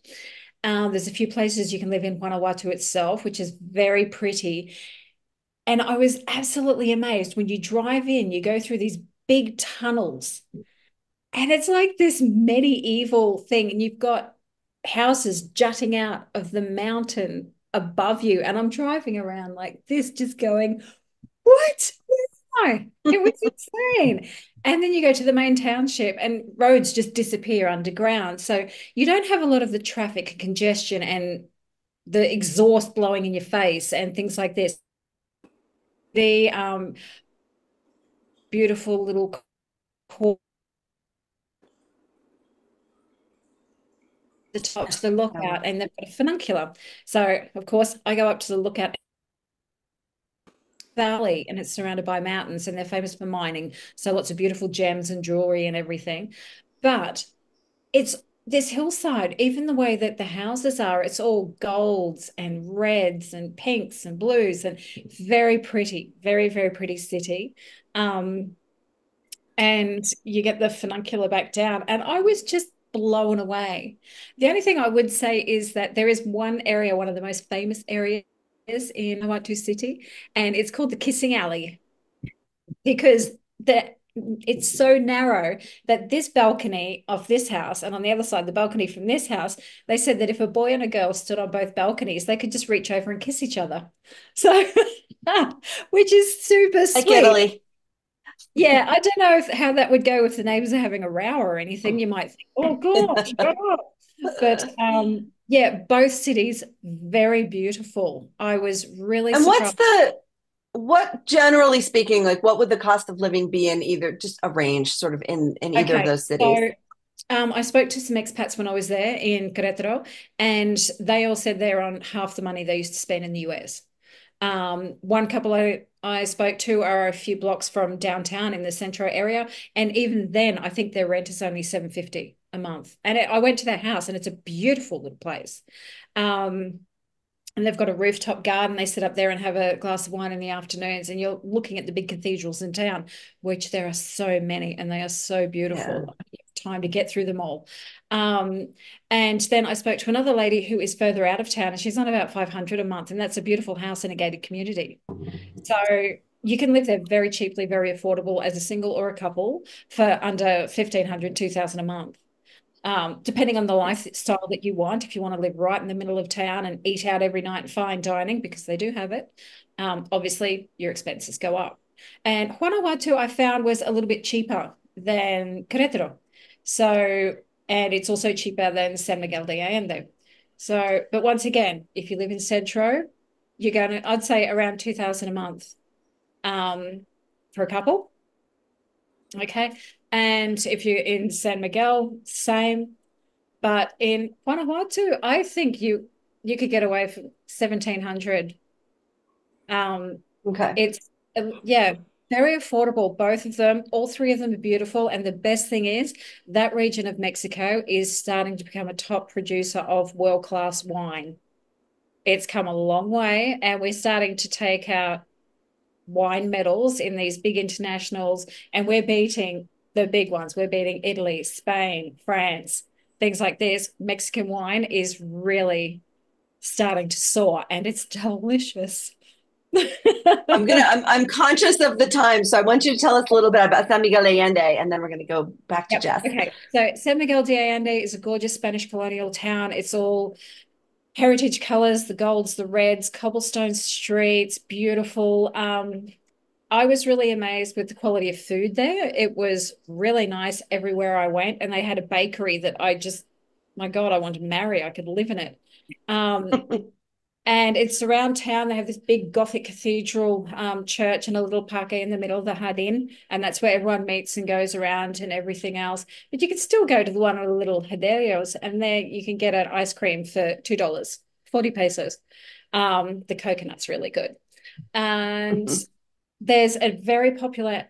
There's a few places you can live in Guanajuato itself, which is very pretty. And I was absolutely amazed when you drive in, you go through these big tunnels, and it's like this medieval thing, and you've got houses jutting out of the mountain above you. And I'm driving around like this, just going, what? Where am I? It was insane. And then you go to the main township and roads just disappear underground. So you don't have a lot of the traffic congestion and the exhaust blowing in your face and things like this. The beautiful little the top to the lookout, and they've got a funicular. So of course I go up to the lookout valley, and it's surrounded by mountains, and they're famous for mining. So lots of beautiful gems and jewelry and everything. But it's this hillside, even the way that the houses are, it's all golds and reds and pinks and blues, and very pretty, very, very pretty city. And you get the funicular back down. And I was just blown away. The only thing I would say is that there is one area, one of the most famous areas in Vanuatu City, and it's called the Kissing Alley, because it's so narrow that this balcony of this house, and on the other side, the balcony from this house, they said that if a boy and a girl stood on both balconies, they could just reach over and kiss each other. So, which is super sweet.
Like Italy.
Yeah, I don't know how that would go if the neighbors are having a row or anything. You might think, oh gosh, oh. But yeah, both cities very beautiful. I was really
And
surprised.
what generally speaking, like what would the cost of living be in either, just a range sort of in either of those cities?
So I spoke to some expats when I was there in Querétaro, and they all said they're on half the money they used to spend in the US. One couple I spoke to are a few blocks from downtown in the Centro area, and even then, I think their rent is only $750 a month. And I went to their house, and it's a beautiful little place. And they've got a rooftop garden. They sit up there and have a glass of wine in the afternoons, and you're looking at the big cathedrals in town, which there are so many, and they are so beautiful. Yeah. You have time to get through them all. And then I spoke to another lady who is further out of town, and she's on about $500 a month, and that's a beautiful house in a gated community. So you can live there very cheaply, very affordable as a single or a couple for under $1,500, $2,000 a month. Depending on the lifestyle that you want, if you want to live right in the middle of town and eat out every night, fine dining, because they do have it, obviously your expenses go up. And Vanuatu I found was a little bit cheaper than Querétaro. So, and it's also cheaper than San Miguel de Allende. So, but once again, if you live in Centro, you're going to, I'd say around $2,000 a month for a couple. Okay. And if you're in San Miguel, same. But in Vanuatu, I think you could get away for 1,700.
Okay.
It's yeah, very affordable, both of them. All three of them are beautiful. And the best thing is that region of Mexico is starting to become a top producer of world-class wine. It's come a long way, and we're starting to take out wine medals in these big internationals, and we're beating the big ones. We're beating Italy, Spain, France, things like this. Mexican wine is really starting to soar, and it's delicious.
I'm conscious of the time, so I want you to tell us a little bit about San Miguel de Allende, and then we're going to go back to Jess.
Okay, so San Miguel de Allende is a gorgeous Spanish colonial town. It's all heritage colors, the golds, the reds, cobblestone streets, beautiful. I was really amazed with the quality of food there. It was really nice everywhere I went, and they had a bakery that my God, I wanted to marry. I could live in it. And it's around town. They have this big Gothic cathedral church and a little parque in the middle of the Jardin, and that's where everyone meets and goes around and everything else. But you can still go to one of the little Herderios, and there you can get an ice cream for $2, 40 pesos. The coconut's really good. And there's a very popular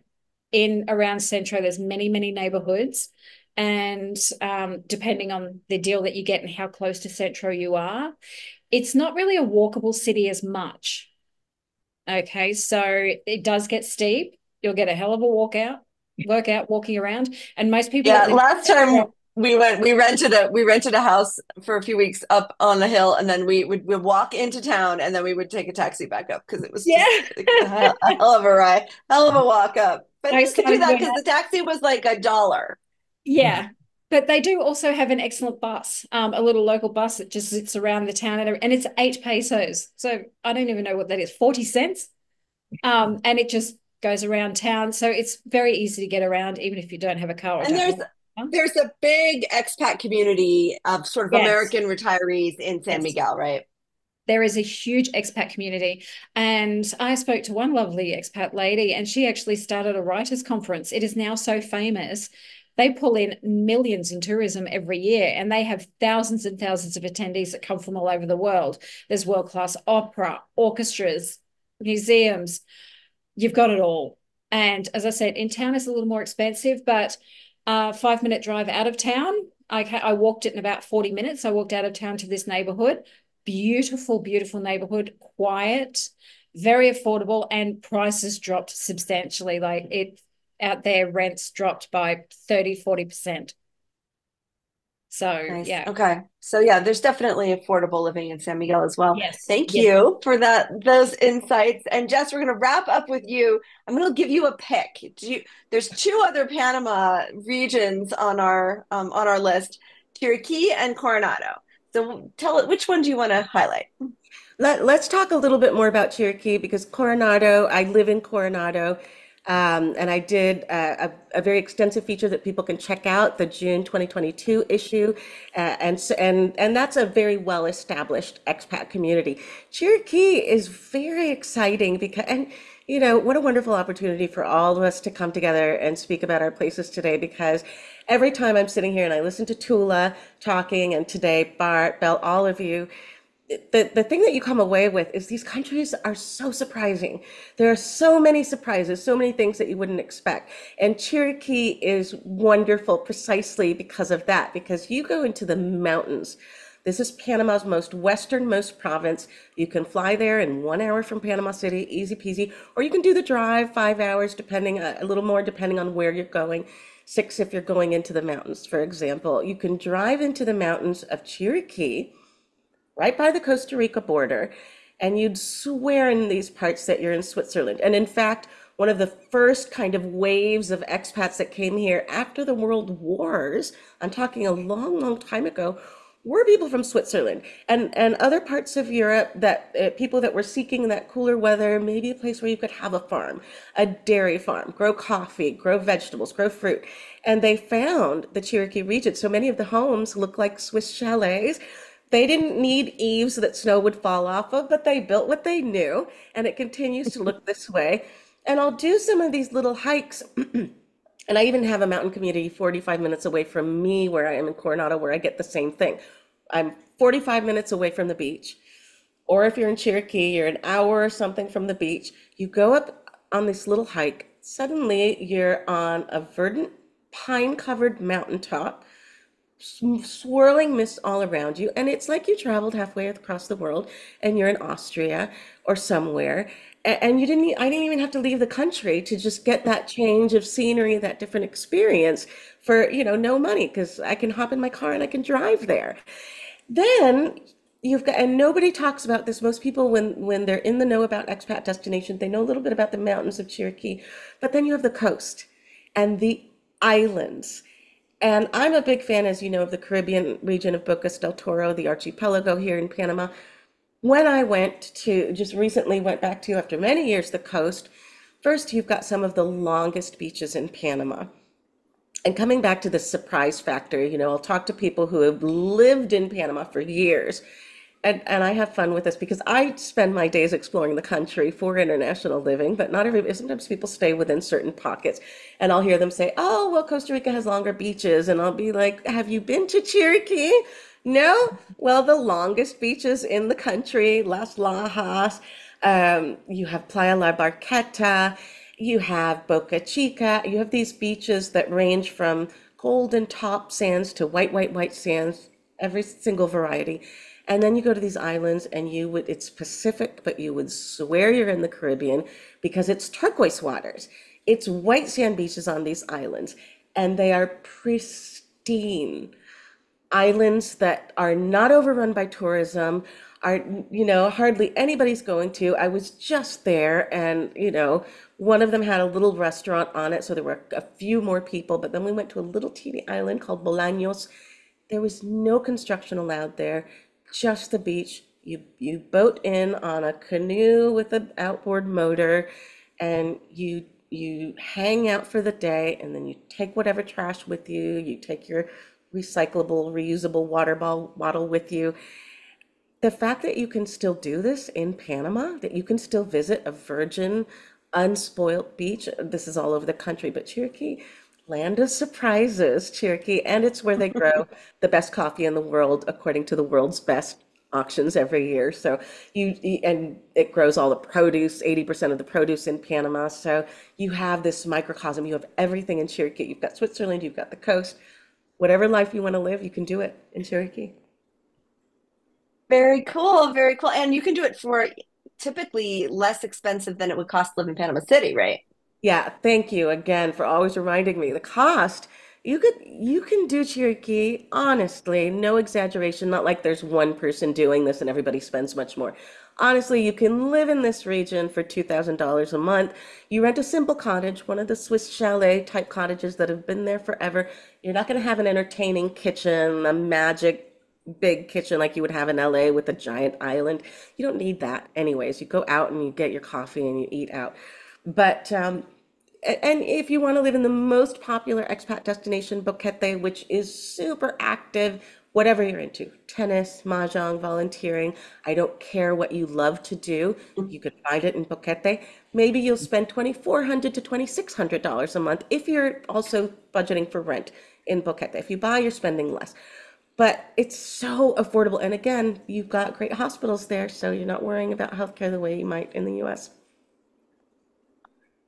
around Centro, there's many, many neighborhoods. And depending on the deal that you get and how close to Centro you are, it's not really a walkable city as much. Okay, so it does get steep. You'll get a hell of a workout walking around. And most people.
Yeah, last time we rented a house for a few weeks up on the hill, and then we'd walk into town, and then we would take a taxi back up because it was
Yeah.
just like a hell of a ride, hell of a walk up. But
I
you could do
started
that
doing
because
that.
the taxi was like $1.
Yeah. But they do also have an excellent bus, a little local bus that just sits around the town, and it's 8 pesos. So I don't even know what that is, 40 cents. And it just goes around town. So it's very easy to get around, even if you don't have a car or
And
don't
there's a big expat community of sort of
Yes.
American retirees in San
Yes.
Miguel, right?
There is a huge expat community. And I spoke to one lovely expat lady, and she actually started a writers' conference. It is now so famous. They pull in millions in tourism every year, and they have thousands and thousands of attendees that come from all over the world. There's world-class opera, orchestras, museums. You've got it all. And as I said, in town is a little more expensive, but 5 minute drive out of town, I walked it in about 40 minutes. I walked out of town to this neighborhood. Beautiful, beautiful neighborhood, quiet, very affordable, and prices dropped substantially. Like it out there, rents dropped by 30-40%. So
Nice.
yeah.
Okay. So yeah, there's definitely affordable living in San Miguel as well.
Yes.
Thank
Yes.
you for those insights. And Jess, we're going to wrap up with you. I'm going to give you a pick. There's two other Panama regions on our list, Chiriquí and Coronado. So which one do you want to highlight?
Let's talk a little bit more about Chiriquí because Coronado, I live in Coronado, and I did a very extensive feature that people can check out, the June 2022 issue, and that's a very well-established expat community. Chiriquí is very exciting because, and you know, what a wonderful opportunity for all of us to come together and speak about our places today because every time I'm sitting here and I listen to Tuula talking, and today Bart, Bel, all of you, the thing that you come away with is these countries are so surprising. There are so many surprises, so many things that you wouldn't expect. And Chiriquí is wonderful precisely because of that, because you go into the mountains. This is Panama's most westernmost province. You can fly there in 1 hour from Panama City, easy peasy, or you can do the drive 5 hours, depending a little more depending on where you're going. 6 if you're going into the mountains, for example. You can drive into the mountains of Chiriquí, right by the Costa Rica border, and you'd swear in these parts that you're in Switzerland. And in fact, one of the first kind of waves of expats that came here after the world wars, I'm talking a long, long time ago, were people from Switzerland and other parts of Europe, that people that were seeking that cooler weather, maybe a place where you could have a farm, a dairy farm, grow coffee, grow vegetables, grow fruit. And they found the Chiriquí region. So many of the homes look like Swiss chalets. They didn't need eaves that snow would fall off of, but they built what they knew, and it continues to look this way. And I'll do some of these little hikes. And I even have a mountain community 45 minutes away from me where I am in Coronado, where I get the same thing. I'm 45 minutes away from the beach. Or if you're in Chiriquí, you're an hour or something from the beach. You go up on this little hike. Suddenly, you're on a verdant, pine-covered mountaintop, swirling mist all around you, and it's like you traveled halfway across the world and you're in Austria or somewhere, and I didn't even have to leave the country to just get that change of scenery, that different experience for, you know, no money, because I can hop in my car and I can drive there. Then you've got, and nobody talks about this. Most people, when they're in the know about expat destination, they know a little bit about the mountains of Chiriquí, but then you have the coast and the islands. And I'm a big fan, as you know, of the Caribbean region of Bocas del Toro, the archipelago here in Panama. When I just recently went back to, after many years, the coast, first you've got some of the longest beaches in Panama. And coming back to the surprise factor, you know, I'll talk to people who have lived in Panama for years. And I have fun with this because I spend my days exploring the country for international living, but not everybody, sometimes people stay within certain pockets. And I'll hear them say, oh, well, Costa Rica has longer beaches. And I'll be like, have you been to Chiriquí? No? Well, the longest beaches in the country, Las Lajas, you have Playa La Barqueta, you have Boca Chica, you have these beaches that range from golden top sands to white sands, every single variety. And then you go to these islands and it's Pacific, but you would swear you're in the Caribbean because it's turquoise waters. It's white sand beaches on these islands, and they are pristine. pristine islands that are not overrun by tourism, are, hardly anybody's going to. I was just there, and, one of them had a little restaurant on it, so there were a few more people, but then we went to a little teeny island called Bolaños. There was no construction allowed there, just the beach. You boat in on a canoe with an outboard motor, and you hang out for the day, and then you take whatever trash with you. You take your recyclable, reusable water bottle with you. The fact that you can still do this in Panama, that you can still visit a virgin, unspoiled beach, this is all over the country, but Chiriquí, land of surprises, Chiriquí, and it's where they grow the best coffee in the world, according to the world's best auctions every year. So and it grows all the produce, 80% of the produce in Panama. So you have this microcosm. You have everything in Chiriquí. You've got Switzerland, you've got the coast. Whatever life you want to live, you can do it in Chiriquí.
Very cool, very cool. And you can do it for typically less expensive than it would cost to live in Panama City, right?
Yeah, thank you again for always reminding me. The cost, you can do Chiriquí, honestly, no exaggeration, not like there's one person doing this and everybody spends much more. Honestly, you can live in this region for $2,000 a month. You rent a simple cottage, one of the Swiss chalet type cottages that have been there forever. You're not going to have an entertaining kitchen, a magic big kitchen like you would have in LA with a giant island. You don't need that anyways. You go out and you get your coffee and you eat out. But and if you want to live in the most popular expat destination, Boquete, which is super active, whatever you're into, tennis, mahjong, volunteering, I don't care what you love to do, you could find it in Boquete. Maybe you'll spend $2,400 to $2,600 a month if you're also budgeting for rent in Boquete. If you buy, you're spending less. But it's so affordable. And again, you've got great hospitals there, so you're not worrying about healthcare the way you might in the US.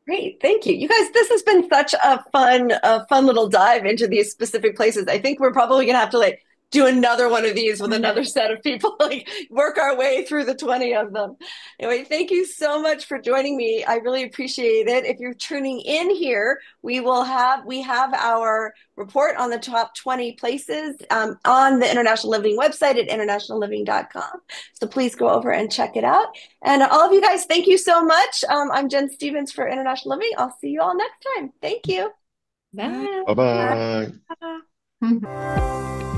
Great, thank you. You guys, this has been such a fun little dive into these specific places. I think we're probably gonna have to do another one of these with another set of people, work our way through the 20 of them. Anyway, thank you so much for joining me. I really appreciate it. If you're tuning in here, we have our report on the top 20 places on the International Living website at internationalliving.com. So please go over and check it out. And all of you guys, thank you so much. I'm Jen Stevens for International Living. I'll see you all next time. Thank you.
Bye.
Bye-bye.
Mhm.